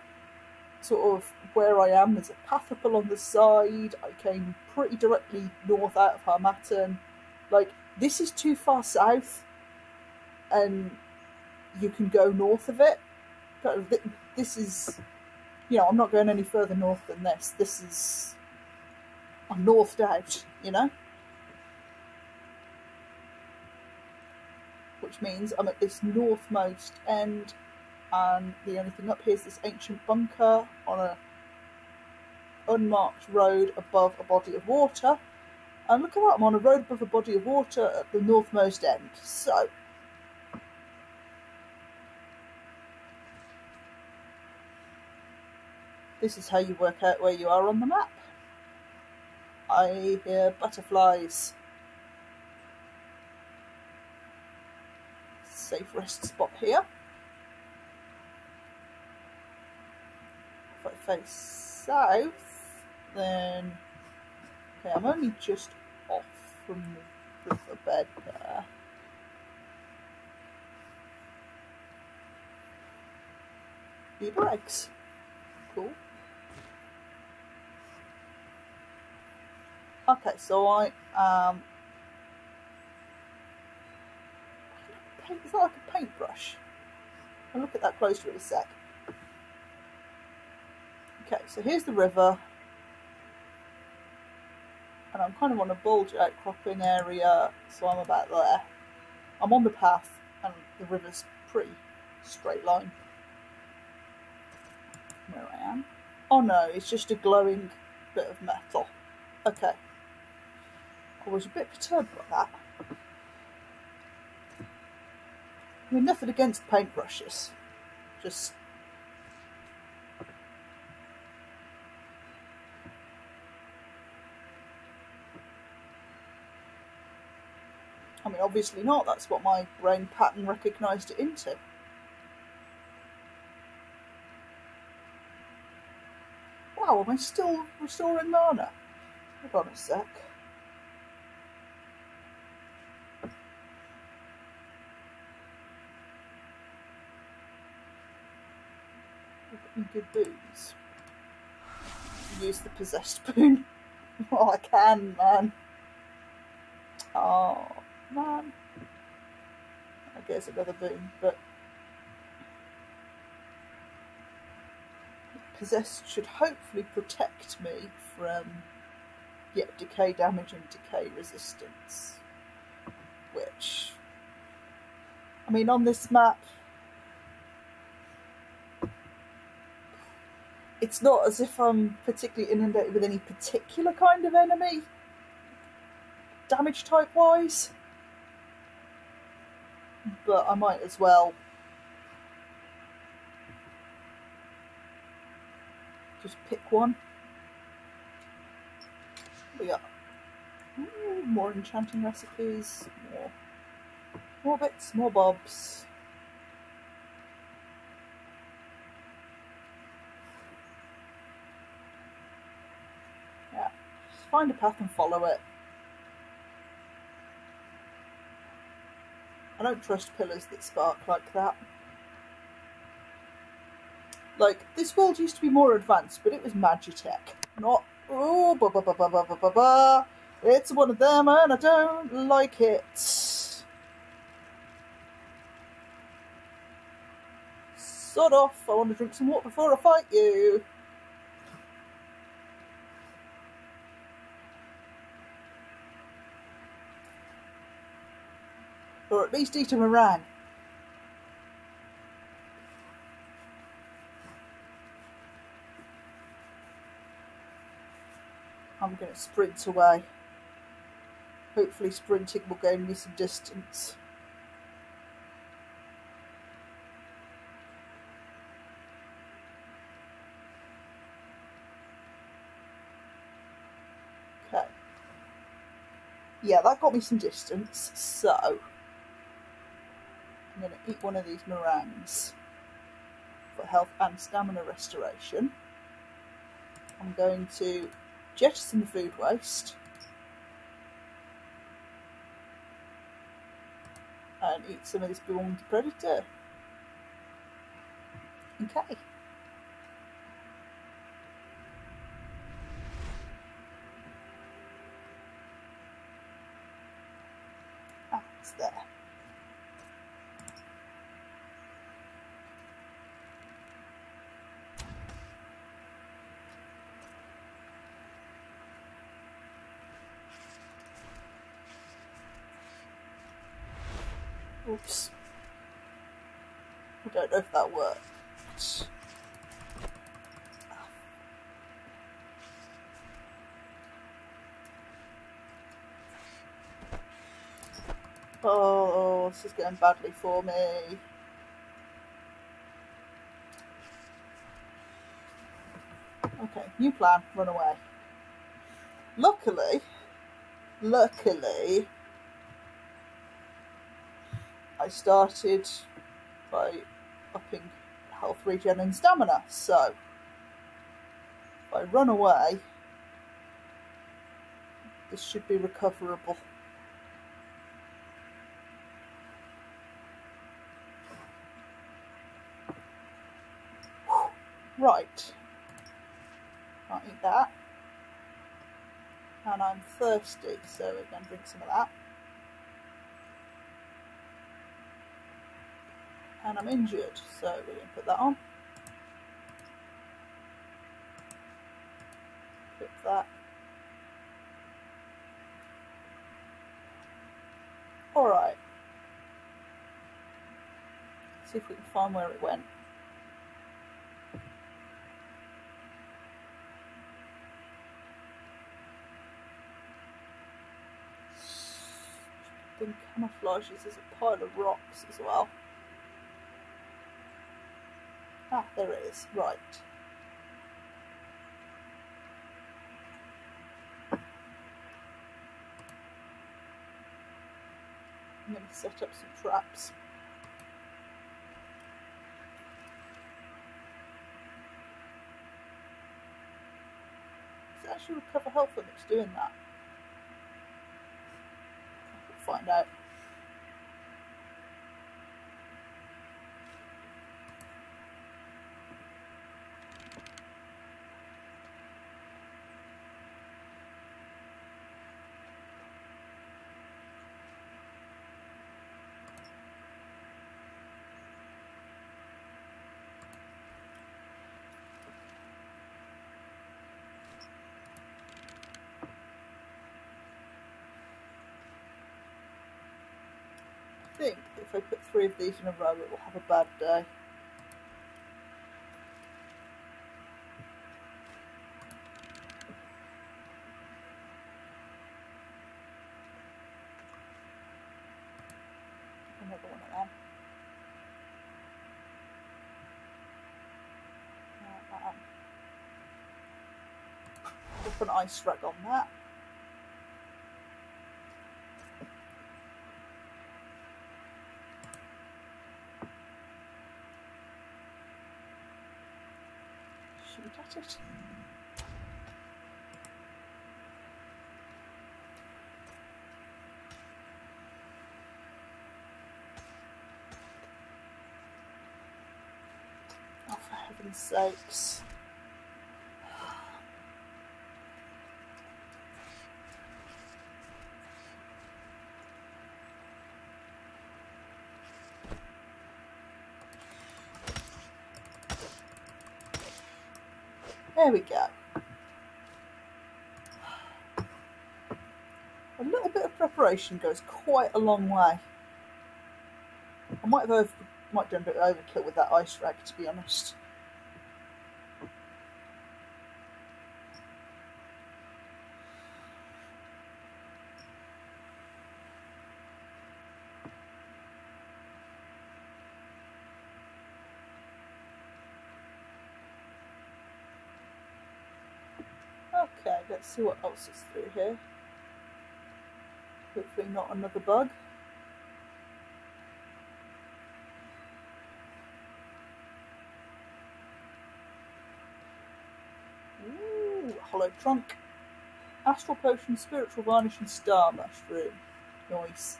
sort of where I am, there's a path up along the side. I came pretty directly north out of Harmattan. Like, this is too far south. And you can go north of it. This is, you know, I'm not going any further north than this. This is, I'm northed out, you know? Which means I'm at this northmost end, and the only thing up here is this ancient bunker on a unmarked road above a body of water. And look at that, I'm on a road above a body of water at the northmost end. So, this is how you work out where you are on the map. I hear butterflies. Safe rest spot here. If I face south, then... Okay, I'm only just off from the riverbed there. Beaver eggs. Cool. Okay, so I is that like a paintbrush? I'll look at that closer in a sec. Okay, so here's the river. And I'm kind of on a bulge outcropping area, so I'm about there. I'm on the path, and the river's pretty straight line. Where I am. Oh no, it's just a glowing bit of metal. Okay. I was a bit perturbed by that. I mean, nothing against paintbrushes. Just... I mean, obviously not. That's what my brain pattern recognised it into. Wow, am I still restoring mana? Hold on a sec. Good boons. Use the possessed boon. Oh, I can, man. Oh, man. I guess another boon, but possessed should hopefully protect me from decay damage and decay resistance. Which, I mean, on this map, it's not as if I'm particularly inundated with any particular kind of enemy, damage type wise, but I might as well just pick one. We got more enchanting recipes, more bits, more bobs. Find a path and follow it. I don't trust pillars that spark like that. Like, this world used to be more advanced, but it was Magitech. Not, oh, ba ba ba ba ba ba ba ba. It's one of them and I don't like it. Sod off, I want to drink some water before I fight you. Or at least eat a meringue. I'm going to sprint away. Hopefully sprinting will gain me some distance. Okay. Yeah, that got me some distance, so I'm going to eat one of these meringues for health and stamina restoration. I'm going to jettison the food waste and eat some of this Bewildered Predator. Okay. Ah, it's there. Oops. I don't know if that worked. Oh, this is going badly for me. Okay, new plan, run away. Luckily, I started by upping health regen and stamina, so If I run away, this should be recoverable. Right. Can't eat that. And I'm thirsty, so we're going to drink some of that. And I'm injured, so we're going to put that on. Put that. Alright. See if we can find where it went. Then camouflages as a pile of rocks as well. Ah, there it is. Right. I'm going to set up some traps. Does it actually recover health when it's doing that? We'll find out. I think if I put 3 of these in a row, it will have a bad day. Another one of them. Put an ice rag on that. Shoot at it. Oh, for heaven's sakes. There we go. A little bit of preparation goes quite a long way. I might have done a bit of overkill with that ice rag, to be honest. Okay, let's see what else is through here. Hopefully not another bug. Ooh, hollow trunk. Astral potion, spiritual varnish and star mushroom. Nice.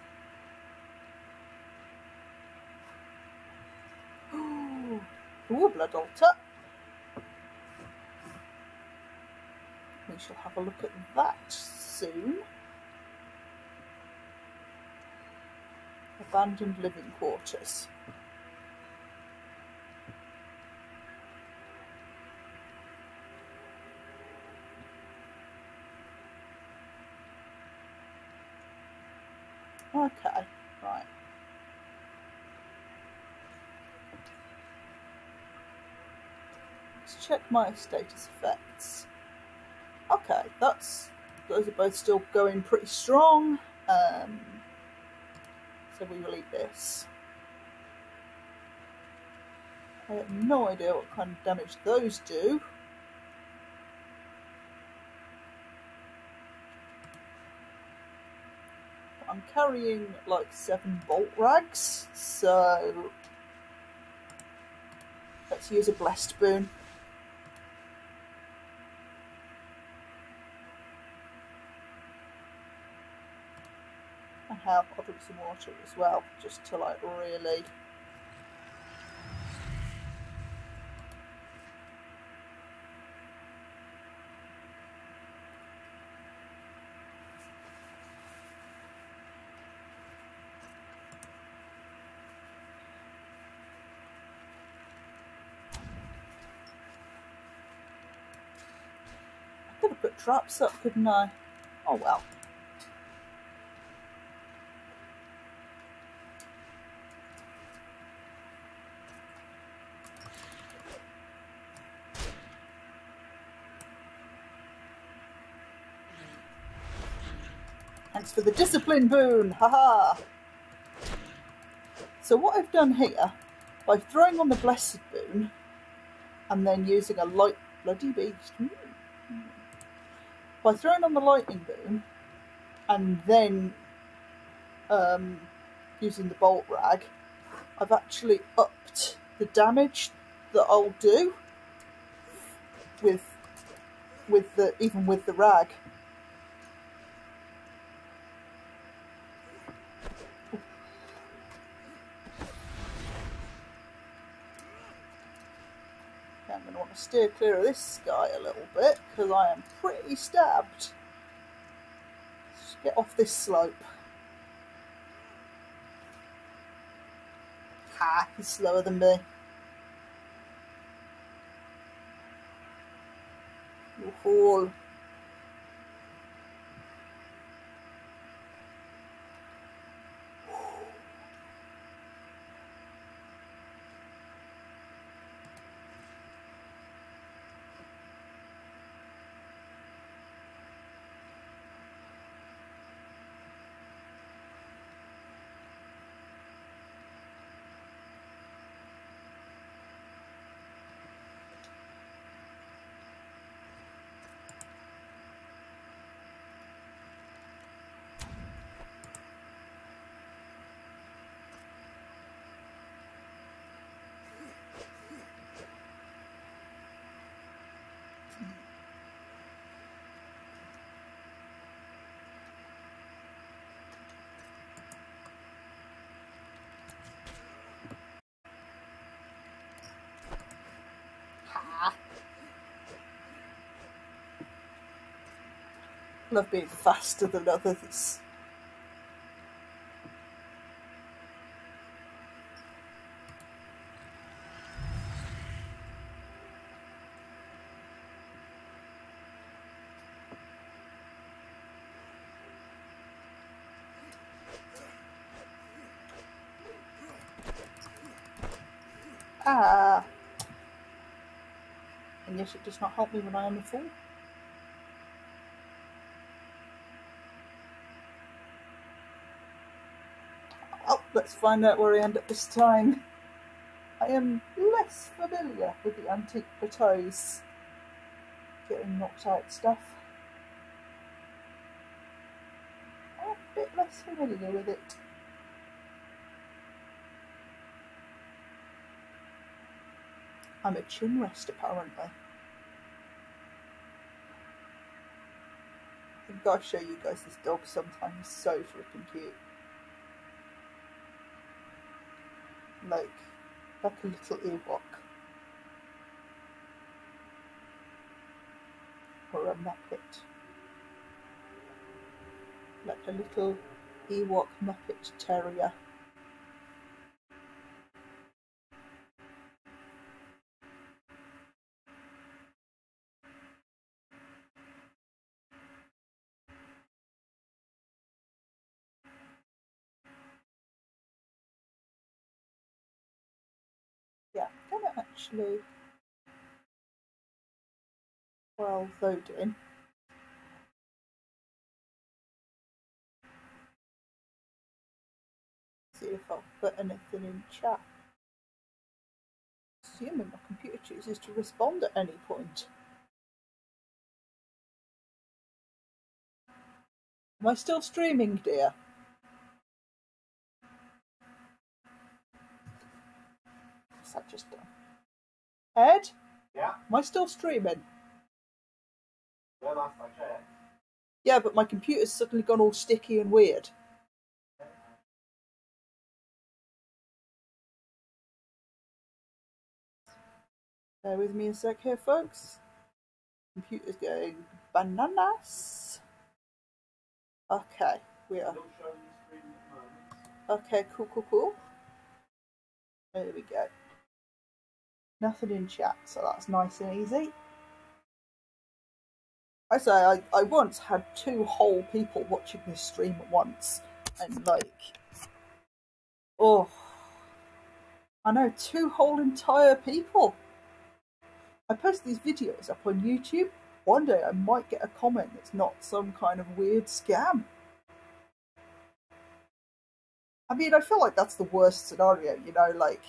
Ooh, blood altar. We shall have a look at that soon. Abandoned living quarters. Okay, right. Let's check my status effects. Okay, those are both still going pretty strong. So we will eat this. I have no idea what kind of damage those do. I'm carrying like 7 bolt rags, so let's use a blessed boon. hell, I'll drink some water as well, just to like really... I could have put traps up, couldn't I? Oh well. Thanks for the discipline boon, haha! So what I've done here, by throwing on the blessed boon, and then using a light bloody beast, by throwing on the lightning boon, and then using the bolt rag, I've actually upped the damage that I'll do with the even with the rag. I'm going to want to steer clear of this guy a little bit because I am pretty stabbed. Let's get off this slope. Ha! He's slower than me. You fool. Love being faster than others. Ah! And yes, it does not help me when I am a fool. Oh, let's find out where I end up this time. I am less familiar with the antique plateaus getting knocked out stuff. I'm a bit less familiar with it. I'm a chin rest apparently. I've got to show you guys this dog sometime. He's so flipping cute. Like a little Ewok. Or a Muppet. Like a little Ewok Muppet Terrier. Yeah, I'm gonna actually, while loading, see if I'll put anything in chat. Assuming my computer chooses to respond at any point. Am I still streaming, dear? What's that just done? Ed?
Yeah?
Am I still streaming?
Yeah, last I checked.
Yeah, but my computer's suddenly gone all sticky and weird.
Yeah.
Bear with me a sec here, folks. Computer's going bananas. Okay, we are. Okay, cool. There we go. Nothing in chat, so that's nice and easy. I say I once had 2 whole people watching this stream at once, and like, oh, I know, 2 whole entire people. I post these videos up on YouTube. One day I might get a comment that's not some kind of weird scam. I mean, I feel like that's the worst scenario, you know, like,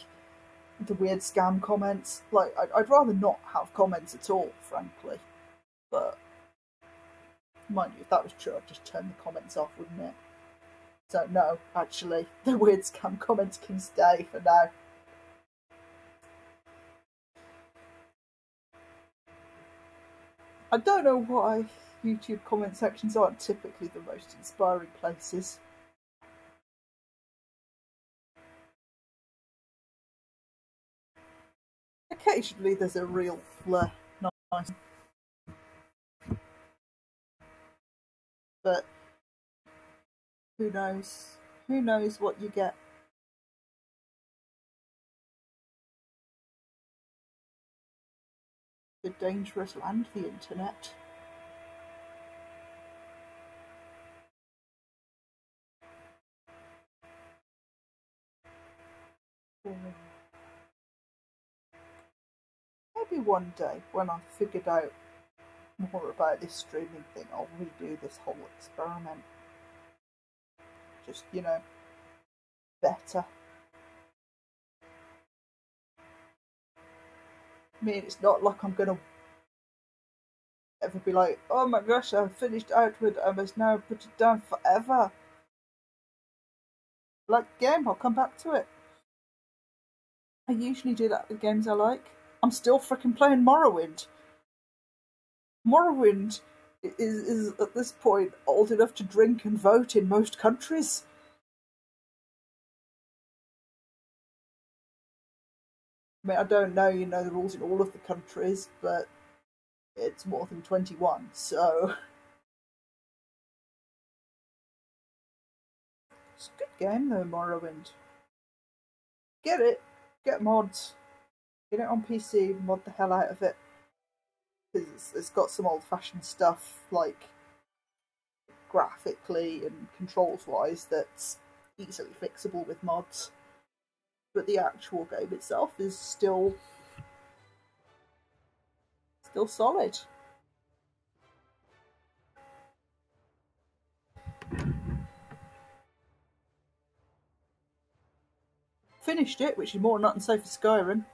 the weird scam comments. Like, I'd rather not have comments at all, frankly. But, mind you, if that was true, I'd just turn the comments off, wouldn't it? So, no, actually, the weird scam comments can stay for now. I don't know why YouTube comment sections aren't typically the most inspiring places. Occasionally there's a real flair, nice. But who knows? Who knows what you get? The dangerous land, the internet. Maybe one day, when I've figured out more about this streaming thing, I'll redo this whole experiment. Just, you know, better. I mean, it's not like I'm gonna ever be like, oh my gosh, I've finished Outward, I must now put it down forever. Like game, I'll come back to it. I usually do that with games I like. I'm still freaking playing Morrowind. Morrowind is at this point old enough to drink and vote in most countries. I mean, I don't know, you know, the rules in all of the countries, but it's more than 21, so... It's a good game though, Morrowind. Get it. Get mods. Get it on PC, mod the hell out of it. Because it's got some old-fashioned stuff, like, graphically and controls-wise, that's easily fixable with mods. But the actual game itself is still solid. Finished it, which is more than nothing safe for Skyrim.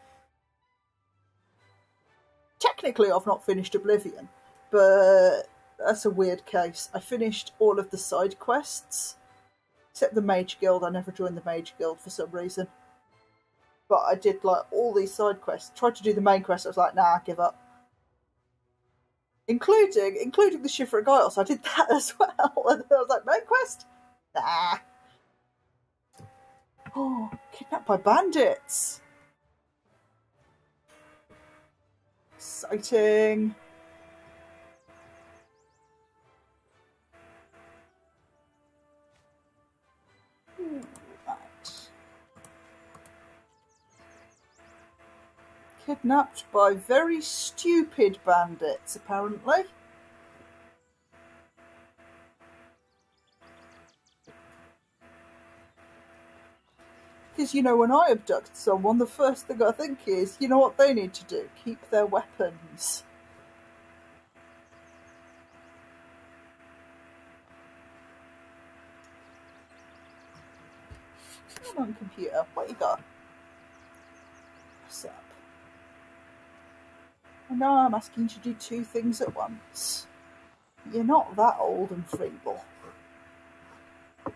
Technically, I've not finished Oblivion, but that's a weird case. I finished all of the side quests, except the Mage Guild. I never joined the Mage Guild for some reason. But I did like all these side quests. Tried to do the main quest. I was like, nah, give up. Including the Shivering Isles. I did that as well. And I was like, main quest? Nah. Oh, kidnapped by bandits. Exciting. Kidnapped by very stupid bandits, apparently. Because, you know, when I abduct someone, the first thing I think is, you know what they need to do? Keep their weapons. Come on, computer. What you got? What's up? I know I'm asking you to do 2 things at once. You're not that old and feeble. Okay,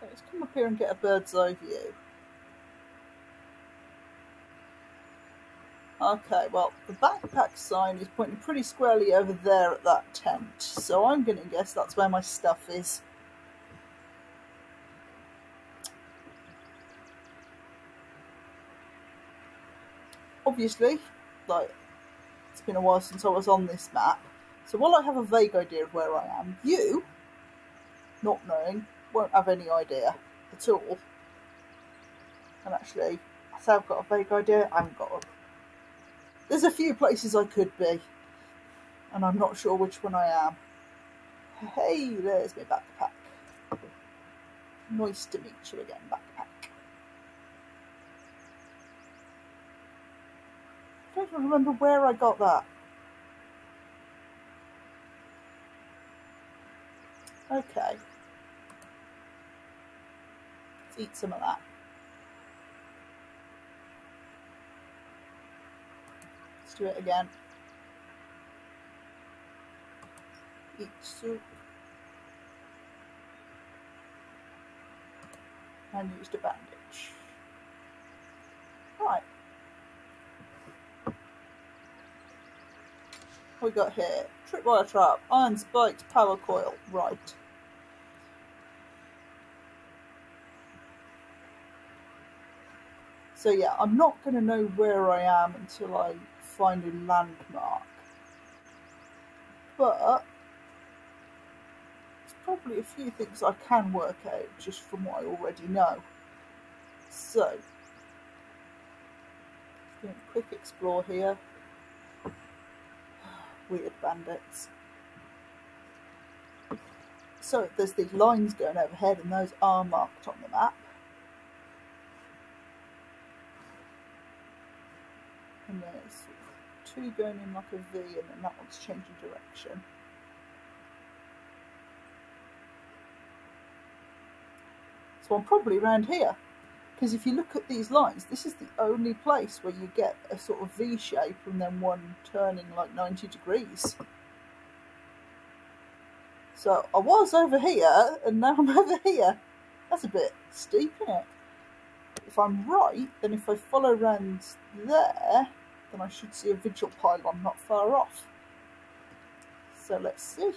let's come up here and get a bird's eye view. Okay, well, the backpack sign is pointing pretty squarely over there at that tent, so I'm going to guess that's where my stuff is. obviously, like, it's been a while since I was on this map, so while I have a vague idea of where I am, you, not knowing, won't have any idea at all. And actually, I say I've got a vague idea, I haven't got one. There's a few places I could be, and I'm not sure which one I am. Hey, there's my backpack. Nice to meet you again, backpack. I don't even remember where I got that. Okay. Let's eat some of that. Let's do it again. Eat soup. And used a bandage. Right. What we got here? Tripwire trap, iron spiked, power coil. Right. So yeah, I'm not going to know where I am until I find a landmark. But there's probably a few things I can work out just from what I already know. So, doing a quick explore here. Weird bandits. So there's these lines going overhead and those are marked on the map. And there's two going in like a V and then that one's changing direction. So I'm probably around here. Because if you look at these lines, this is the only place where you get a sort of V shape and then one turning like 90 degrees. So I was over here and now I'm over here. That's a bit steep, isn't it? If I'm right, then if I follow around there, then I should see a vigil pylon not far off. So let's see.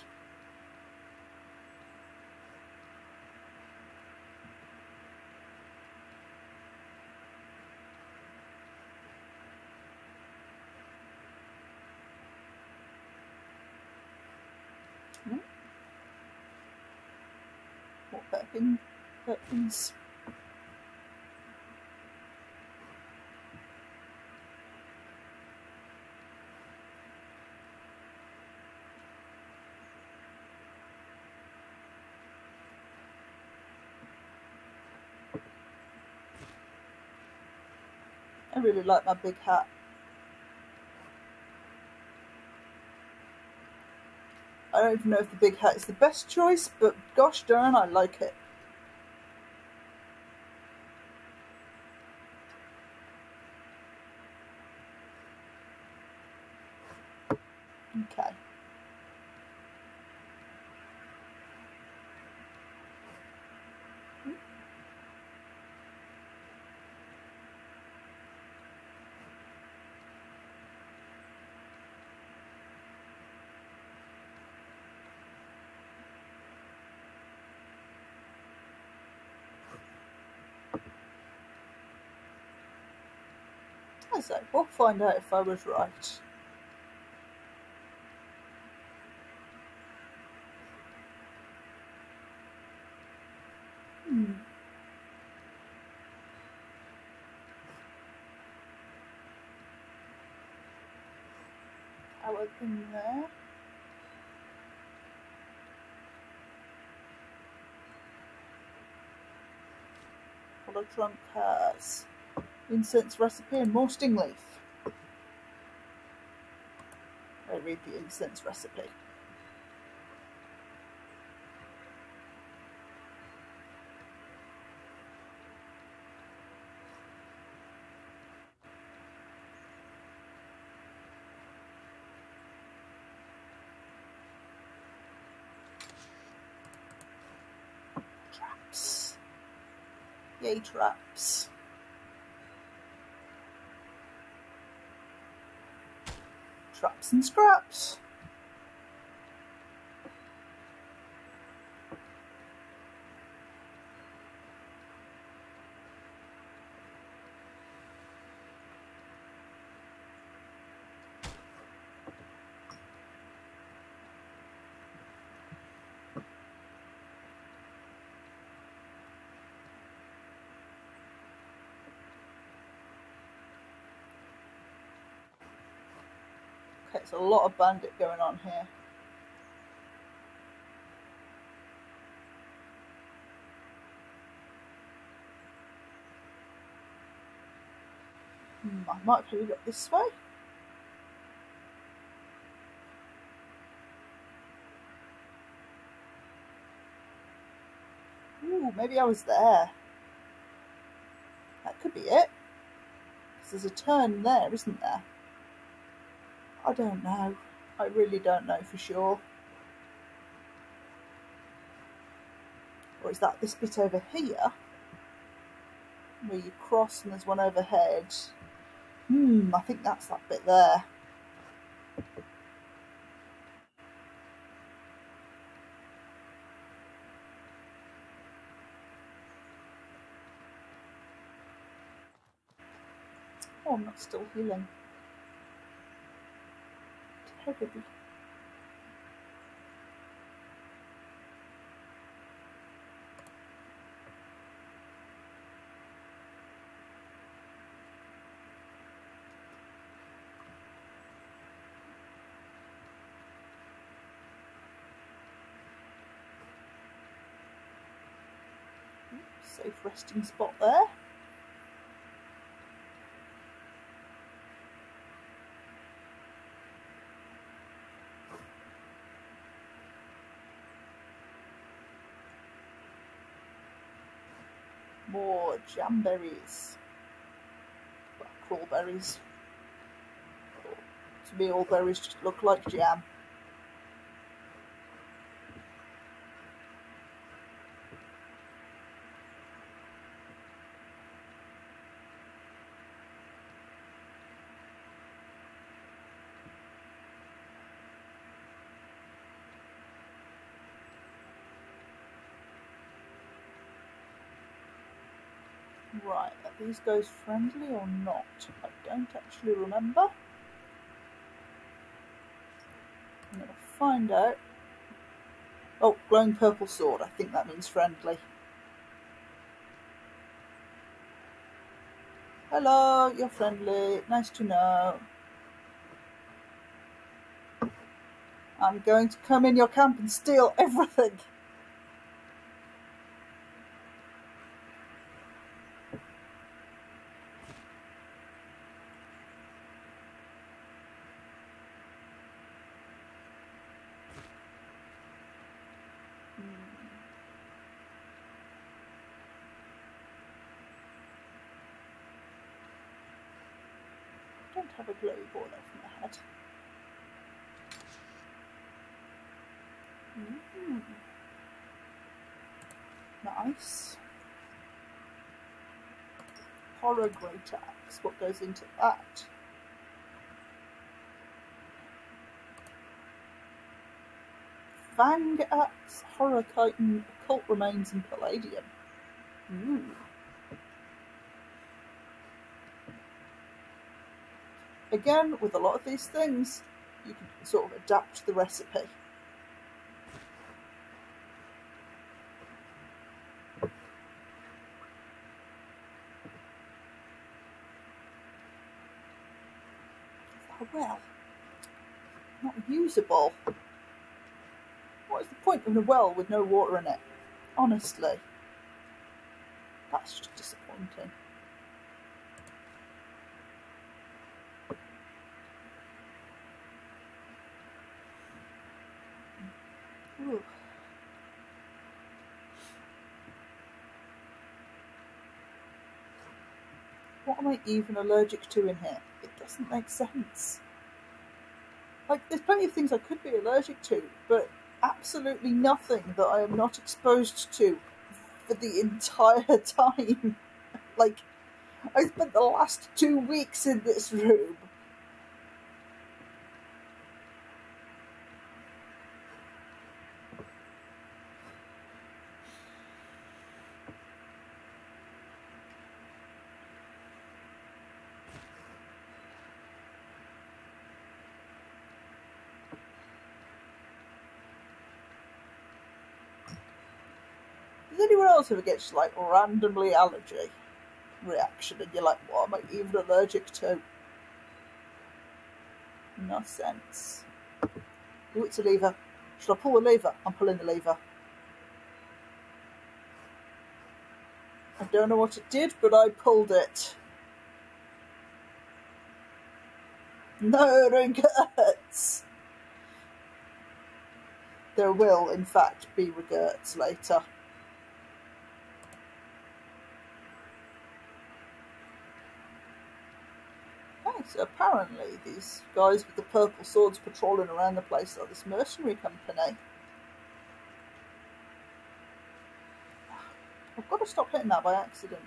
What weapons? I really like my big hat. I don't even know if the big hat is the best choice, but gosh darn, I like it. Okay. So we'll find out if I was right. I'll open there. Hollow trunk has incense recipe and more sting leaf. I read the incense recipe. Traps. Yay, traps. Traps and scraps. Okay, it's a lot of bandit going on here. I might have headed up this way. Ooh, maybe I was there. That could be it. Because there's a turn there, isn't there? I don't know. I really don't know for sure. Or is that this bit over here? Where you cross and there's one overhead. I think that's that bit there. Oh, I'm not still healing. Terrible. Safe resting spot there. More jamberries. Well, crawberries. To me, all berries just look like jam. Right, are these guys friendly or not? I don't actually remember. I'm going to find out. Oh, glowing purple sword. I think that means friendly. Hello, you're friendly. Nice to know. I'm going to come in your camp and steal everything. I don't have a glowy ball over my head. Nice. Horror great axe. What goes into that? Fang axe, horror chitin, occult remains, and palladium. Ooh. Again, with a lot of these things, you can sort of adapt the recipe. Oh well, not usable. What is the point of a well with no water in it? Honestly, that's just disappointing. Ooh. What am I even allergic to in here? It doesn't make sense. Like, there's plenty of things I could be allergic to, but absolutely nothing that I am not exposed to for the entire time. Like, I spent the last 2 weeks in this room. Does anyone else ever get just like randomly allergy reaction and you're like, what am I even allergic to? Nonsense. Ooh, it's a lever. Should I pull the lever? I'm pulling the lever. I don't know what it did, but I pulled it. No regrets. There will, in fact, be regrets later. Okay, so apparently these guys with the purple swords patrolling around the place are this mercenary company. I've got to stop hitting that by accident.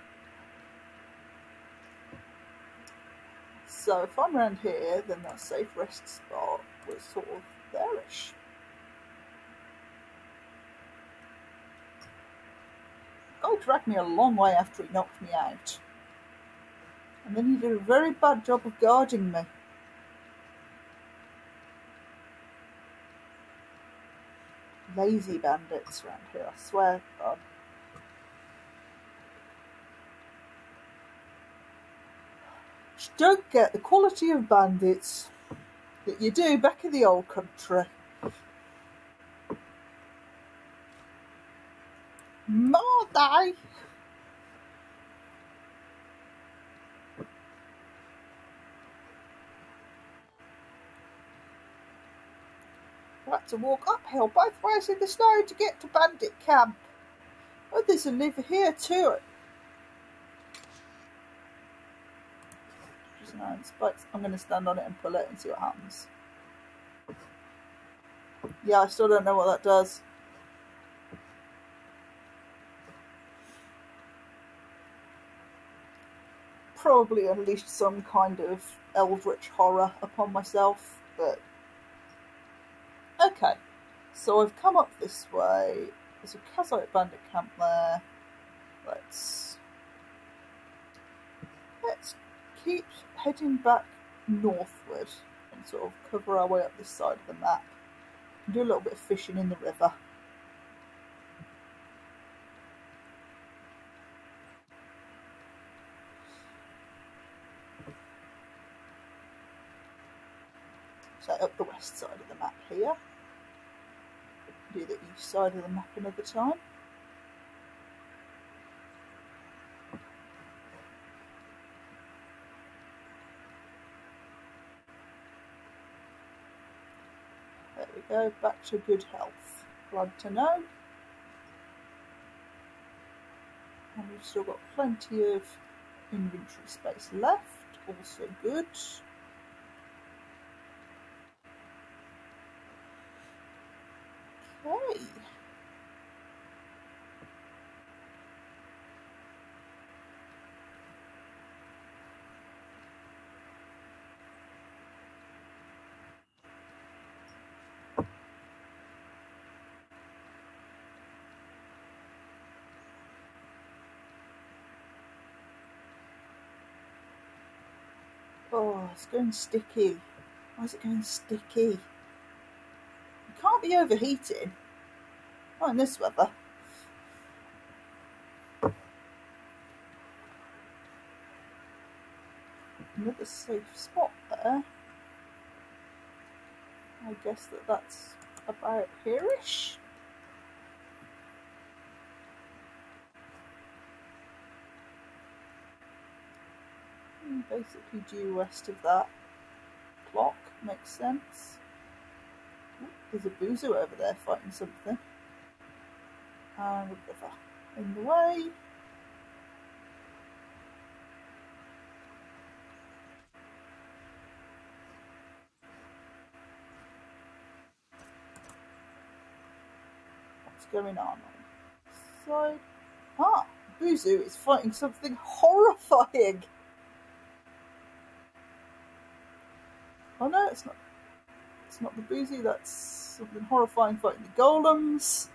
So if I'm around here, then that safe rest spot was sort of there-ish. The guy dragged me a long way after he knocked me out. And then he did a very bad job of guarding me. Lazy bandits around here, I swear to God. Just don't get the quality of bandits that you do back in the old country. Mordai! I had to walk uphill both ways in the snow to get to Bandit Camp. Oh, there's a lever here too. Just an iron spikes. I'm going to stand on it and pull it and see what happens. Yeah, I still don't know what that does. Probably unleashed some kind of eldritch horror upon myself, but okay. So I've come up this way. There's a Kazite bandit camp there. Let's keep heading back northward and sort of cover our way up this side of the map. And do a little bit of fishing in the river. So up the west side of the map here. Do the east side of the map another time. There we go, back to good health. Glad to know. And we've still got plenty of inventory space left, also good. Okay. Oh, it's going sticky. Why is it going sticky? You can't be overheating. Not in this weather. Another safe spot there. I guess that's about here-ish. Basically due west of that clock, makes sense. Ooh, there's a boozer over there fighting something. And a river in the way. What's going on this side? Ah, Buzu is fighting something horrifying. Oh no, it's not. It's not the Boozy. That's something horrifying fighting the golems.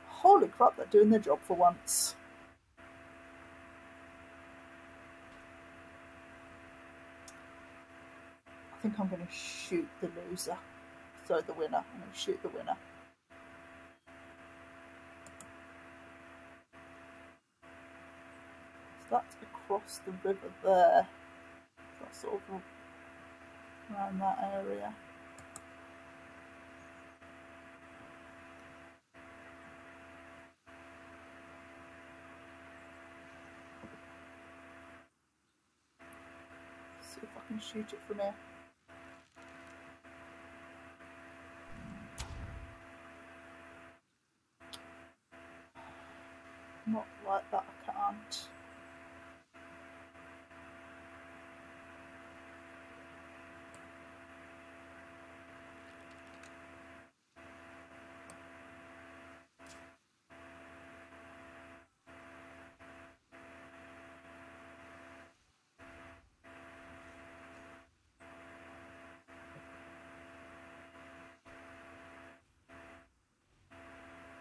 Holy crap, they're doing their job for once. I think I'm going to shoot the loser. Sorry, the winner. I'm going to shoot the winner. So that's across the river there. That's sort of around that area. See if I can shoot it from here. Not like that, I can't.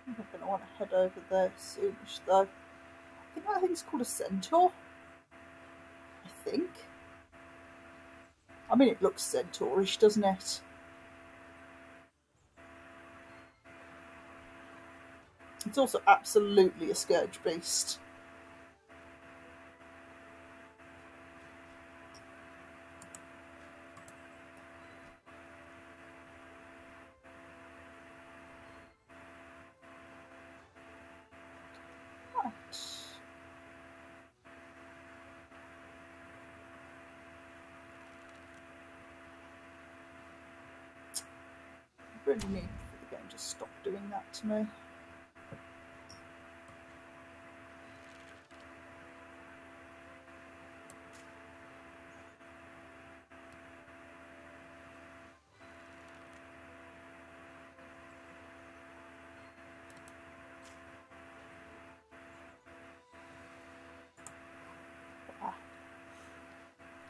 I'm going to want to head over there soonish though. I think that thing's called a centaur. I think. I mean, it looks centaurish, doesn't it? It's also absolutely a scourge beast. Right. I really need the game to stop doing that to me.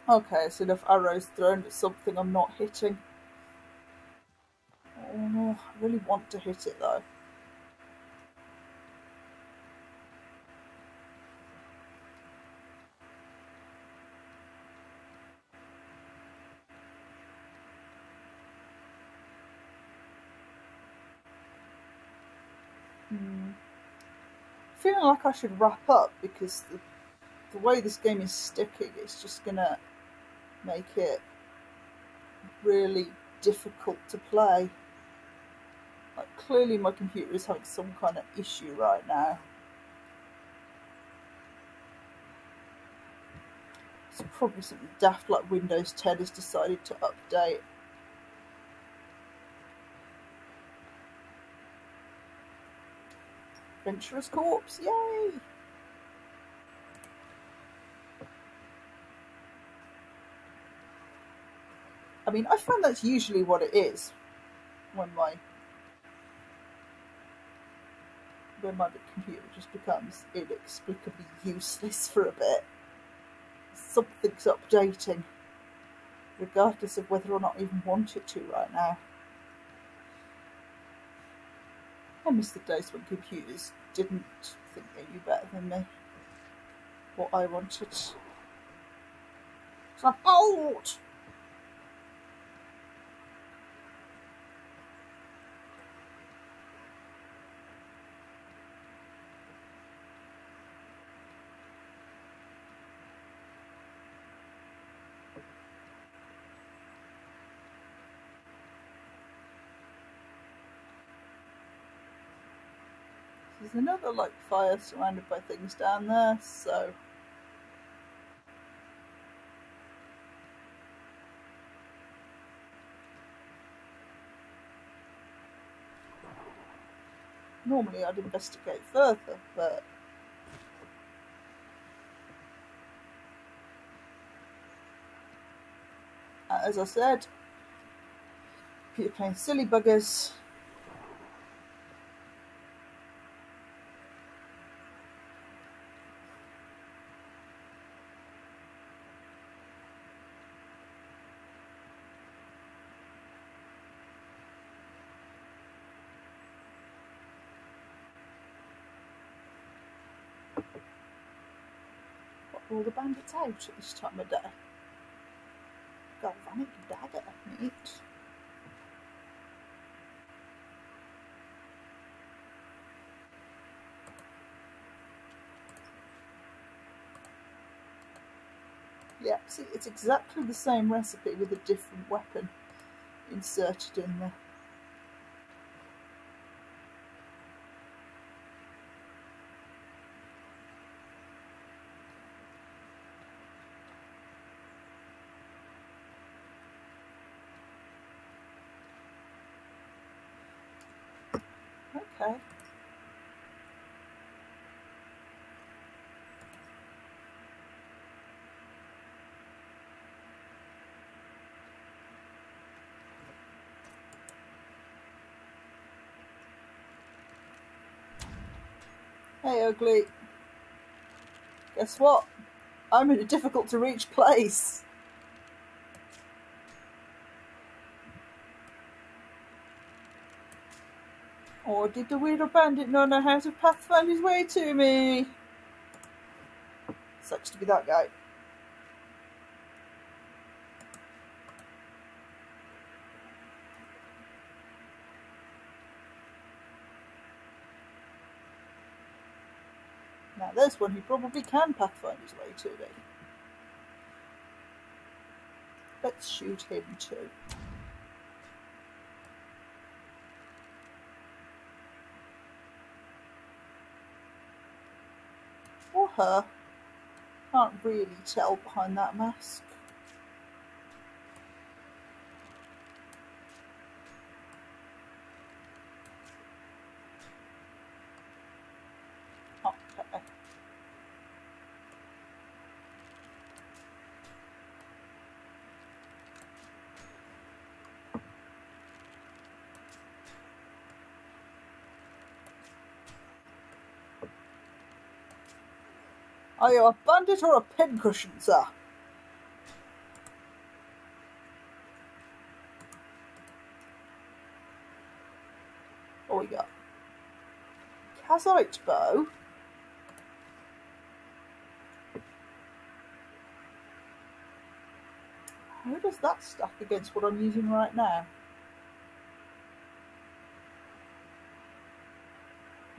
Okay, so enough arrows thrown at something I'm not hitting. Oh, I really want to hit it though. Feeling like I should wrap up because the way this game is sticking, it's just gonna make it really difficult to play. Like, clearly my computer is having some kind of issue right now. It's probably something daft like Windows 10 has decided to update. Adventurer's Corpse, yay! I mean, I find that's usually what it is when my computer just becomes inexplicably useless for a bit. Something's updating, regardless of whether or not I even want it to right now. I miss the days when computers didn't think they knew better than me. What I wanted. So I'm old! There's another like fire surrounded by things down there, so normally I'd investigate further, but as I said, you're playing silly buggers. All the bandits out at this time of day. Galvanic dagger, neat. Yeah, see, it's exactly the same recipe with a different weapon inserted in there. Okay. Hey, Ugly. Guess what? I'm in a difficult to reach place. Or did the weirdo bandit not know how to pathfind his way to me? Sucks to be that guy. Now there's one who probably can pathfind his way to me. Let's shoot him too. Or her. Can't really tell behind that mask. Okay. Are you a bandit or a pincushion, sir? What we got? Kazite bow. How does that stack against what I'm using right now?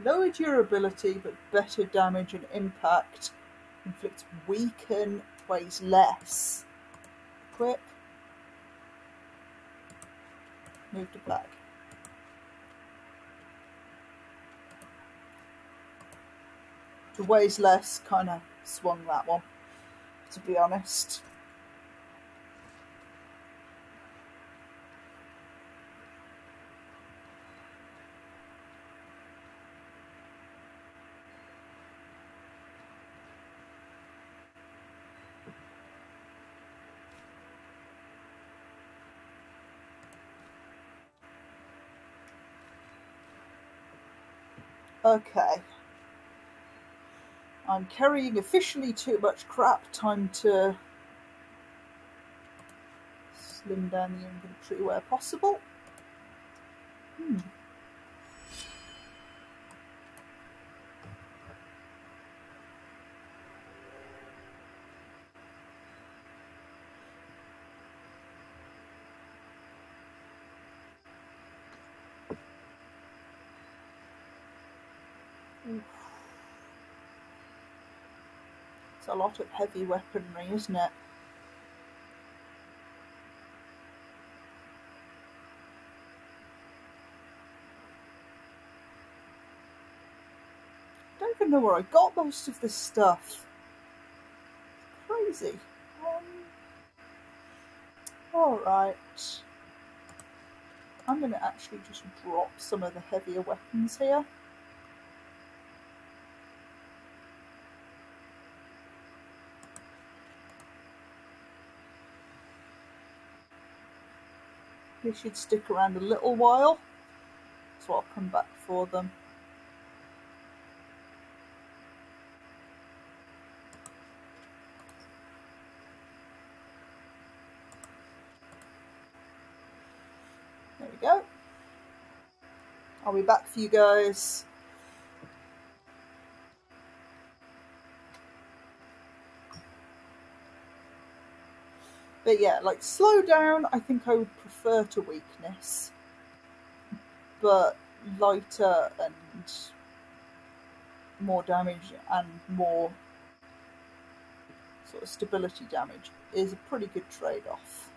Lower durability but better damage and impact. Inflicts weaken, weighs less. Quick. Move to black. The weighs less kind of swung that one, to be honest. Okay. I'm carrying officially too much crap. Time to slim down the inventory where possible. It's a lot of heavy weaponry, isn't it? I don't even know where I got most of this stuff. It's crazy. Alright. I'm going to actually just drop some of the heavier weapons here. They should stick around a little while, so I'll come back for them. There we go. I'll be back for you guys. But yeah, like slow down, I think I would prefer to weakness. But lighter and more damage and more sort of stability damage is a pretty good trade-off.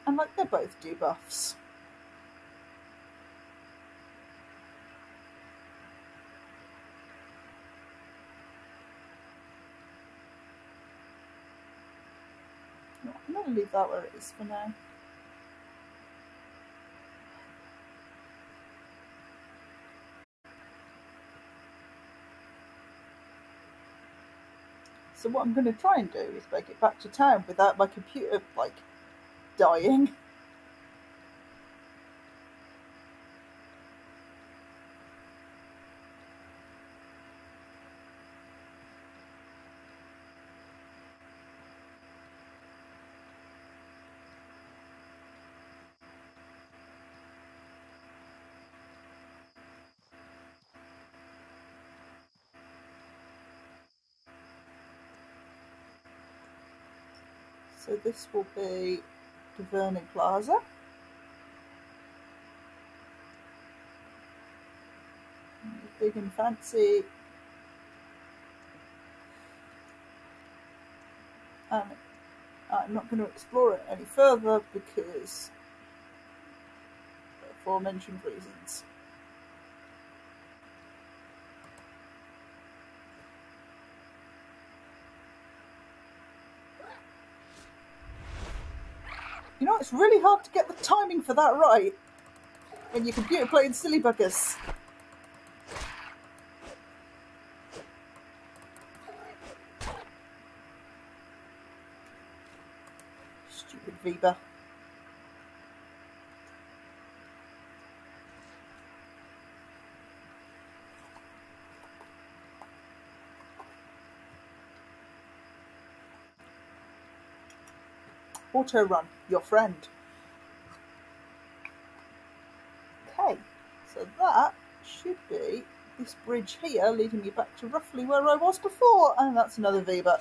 And like, they're both debuffs. I'm going to leave that where it is for now. So what I'm going to try and do is make it back to town without my computer, like, dying. So this will be to Vernee Plaza. Big and fancy. And I'm not going to explore it any further because of aforementioned reasons. You know, it's really hard to get the timing for that right when your computer playing silly buggers. Stupid Viva. Auto run, your friend. Okay, so that should be this bridge here leading me back to roughly where I was before, and that's another Viva.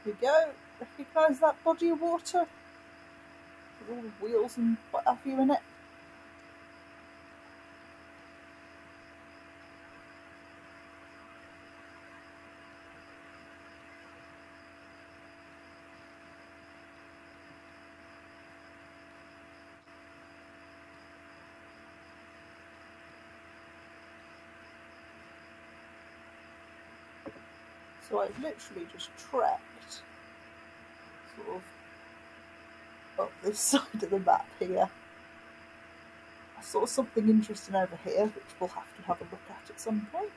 Here we go. Recognise that body of water with all the wheels and what have you in it. So I've literally just trekked sort of up this side of the map here. I saw something interesting over here, which we'll have to have a look at some point.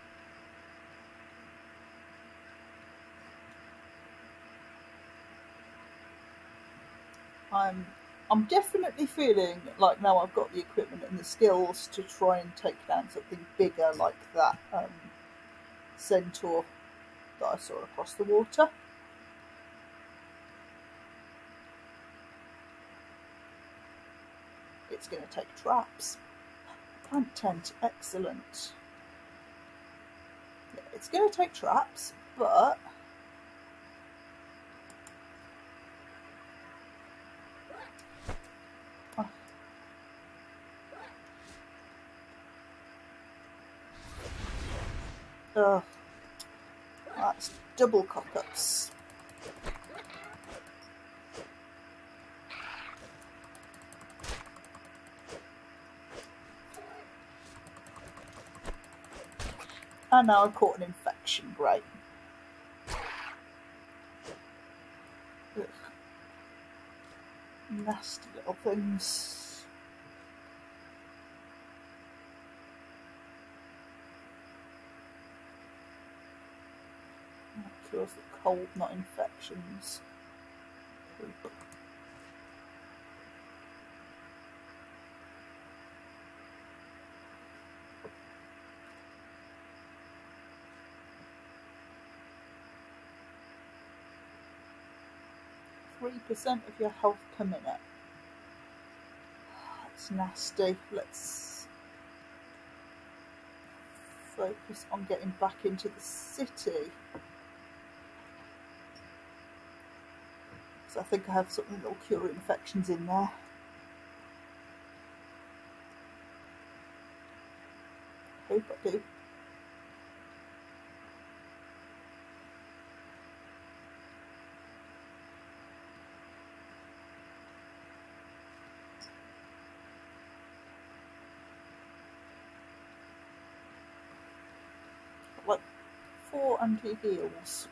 I'm definitely feeling like now I've got the equipment and the skills to try and take down something bigger like that centaur that I saw across the water. It's going to take traps. Plant tent, excellent. Yeah, it's going to take traps, but that's double cock-ups. And now I've caught an infection. Great. Ugh. Nasty little things. That cures the cold, not infections. Poop. 3% of your health per minute. That's nasty. Let's focus on getting back into the city. So I think I have something that will cure infections in there. Hope I do. Like 4 anti-heals.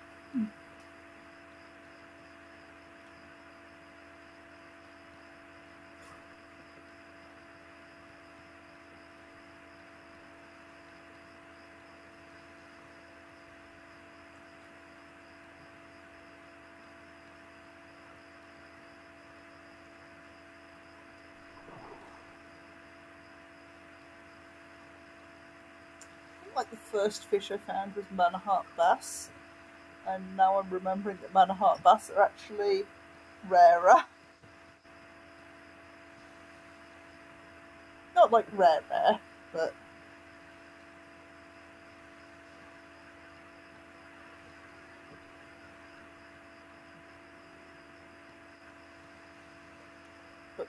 Like the first fish I found was Manahart bass, and now I'm remembering that Manahart bass are actually rarer. Not like rare, but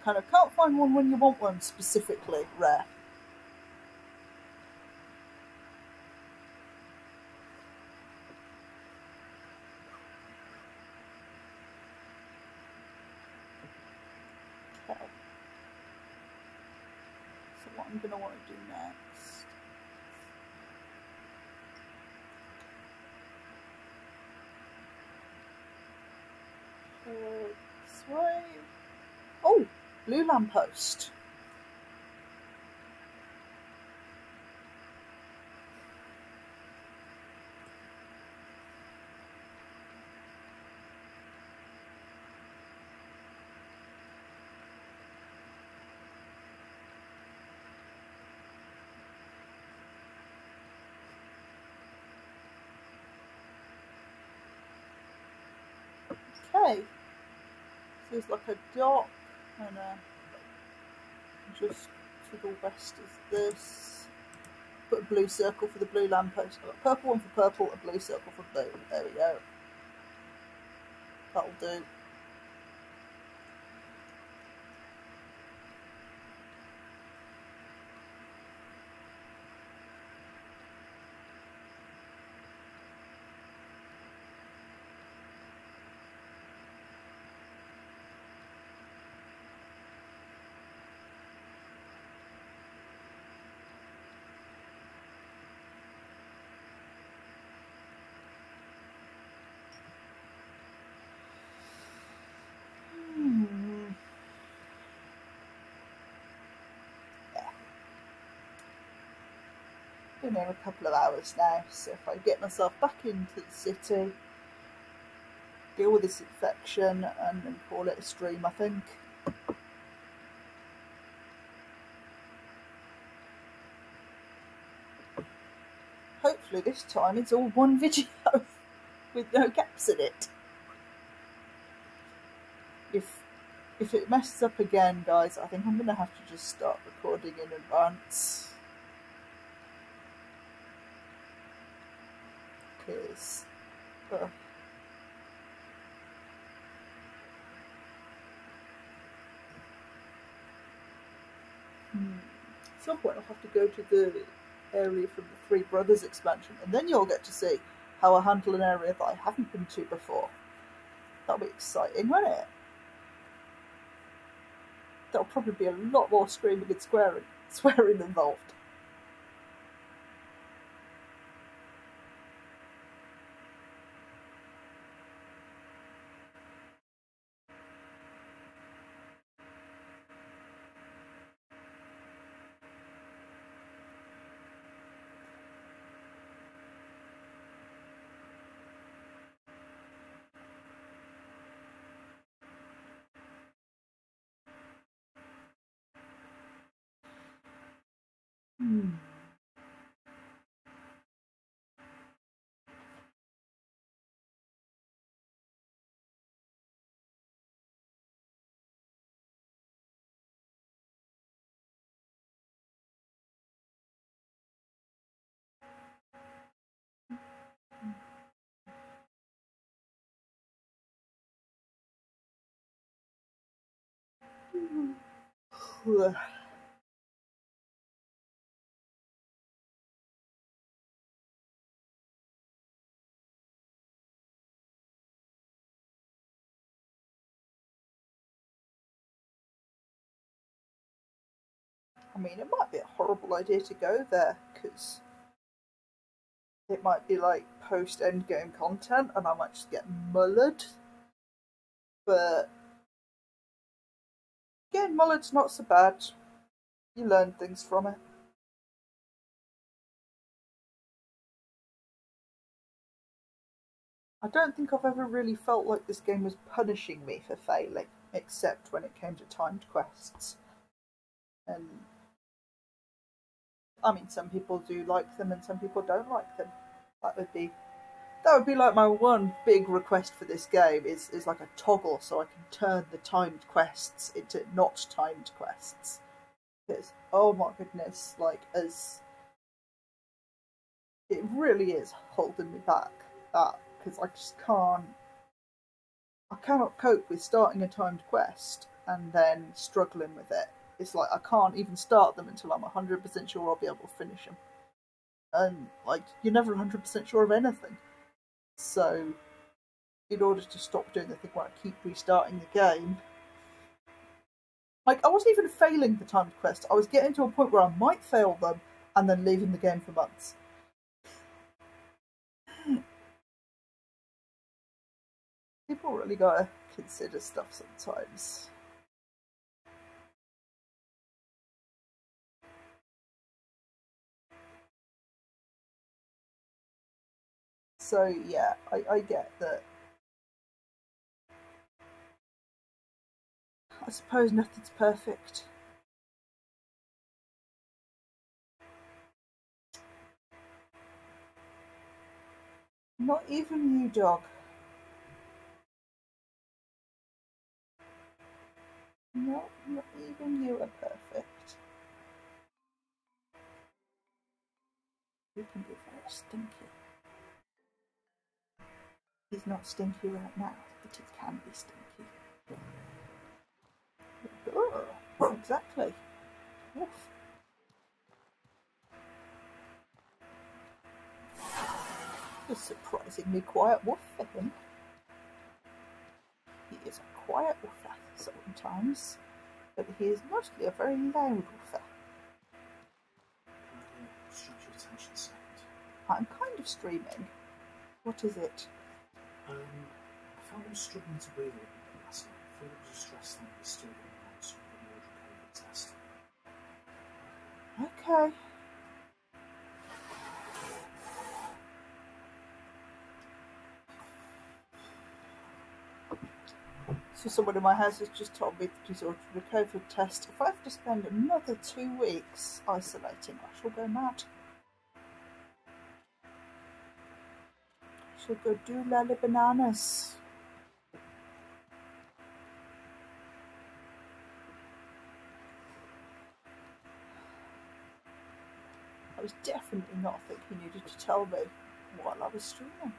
kind of can't find one when you want one specifically rare. Okay. So what I'm going to want to do next. This way. Oh, blue lamppost. Okay, so there's like a dock and just to the west is this. Put a blue circle for the blue lamppost. I've got a purple one for purple, a blue circle for blue. There we go. That'll do. Been here a couple of hours now, so if I get myself back into the city, deal with this infection, and then call it a stream, I think. Hopefully this time it's all one video with no gaps in it. If it messes up again, guys, I think I'm going to have to just start recording in advance. Because at some point I'll have to go to the area from the Three Brothers expansion, and then you'll get to see how I handle an area that I haven't been to before. That'll be exciting, won't it? There'll probably be a lot more screaming and swearing involved. Hmm. I mean, it might be a horrible idea to go there, because it might be like post-endgame content and I might just get mullered. But getting mullered's not so bad. You learn things from it. I don't think I've ever really felt like this game was punishing me for failing, except when it came to timed quests. And I mean, some people do like them and some people don't like them. That would be like my one big request for this game is like a toggle so I can turn the timed quests into not timed quests. Because oh my goodness, like as it really is holding me back. That because I just I cannot cope with starting a timed quest and then struggling with it. It's like I can't even start them until I'm 100% sure I'll be able to finish them. And like you're never 100% sure of anything. So in order to stop doing the thing where I keep restarting the game, like I wasn't even failing the timed quest. I was getting to a point where I might fail them and then leaving the game for months. People really gotta consider stuff sometimes. So yeah, I get that. I suppose nothing's perfect. Not even you, dog. No, not even you are perfect. You can be very stinky. He's not stinky right now, but it can be stinky. Oh, exactly. Woof. A surprisingly quiet woof for him. He is a quiet woofer sometimes, but he is mostly a very loud woofer.
Structure attention second.
I'm kind of streaming. What is it?
I found him struggling to breathe a little bit last night. I thought it was a stress thing, but still going on, so I'm going to order a COVID test.
Okay. So someone in my house has just told me that he's ordered a COVID test. If I have to spend another 2 weeks isolating, I shall go mad. I shall go do lolly bananas. I was definitely not thinking you needed to tell me while I was streaming.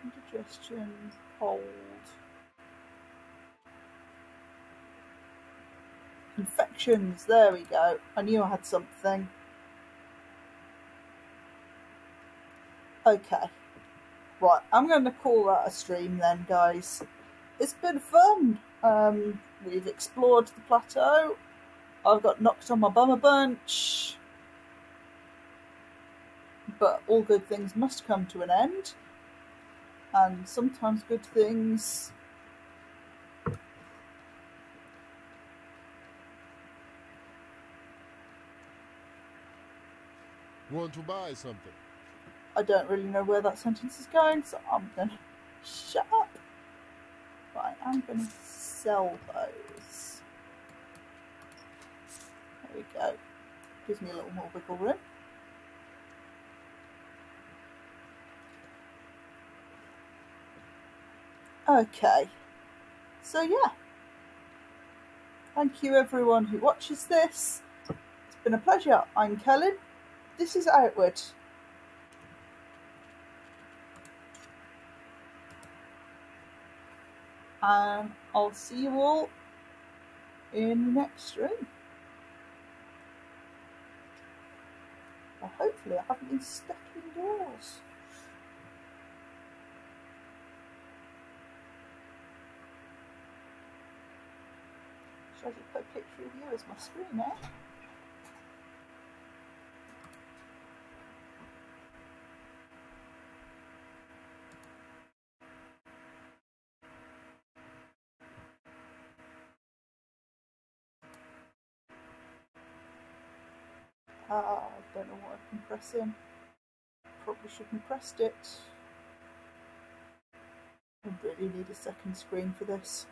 Indigestion, cold. Infections, there we go. I knew I had something. Okay. Right, I'm going to call that a stream then, guys. It's been fun. We've explored the plateau. I've got knocked on my bum a bunch. But all good things must come to an end. And sometimes good things
Want to buy something?
I don't really know where that sentence is going, so I'm gonna shut up. am going to sell those. There we go. Gives me a little more wiggle room. Okay, so yeah, thank you everyone who watches this. It's been a pleasure. I'm Kellen. This is Outward. And I'll see you all in the next stream. Well, hopefully I haven't been stuck indoors. Should I just put a picture of you as my screen now? I don't know what I've been pressing. Probably shouldn't have pressed it. I really need a second screen for this.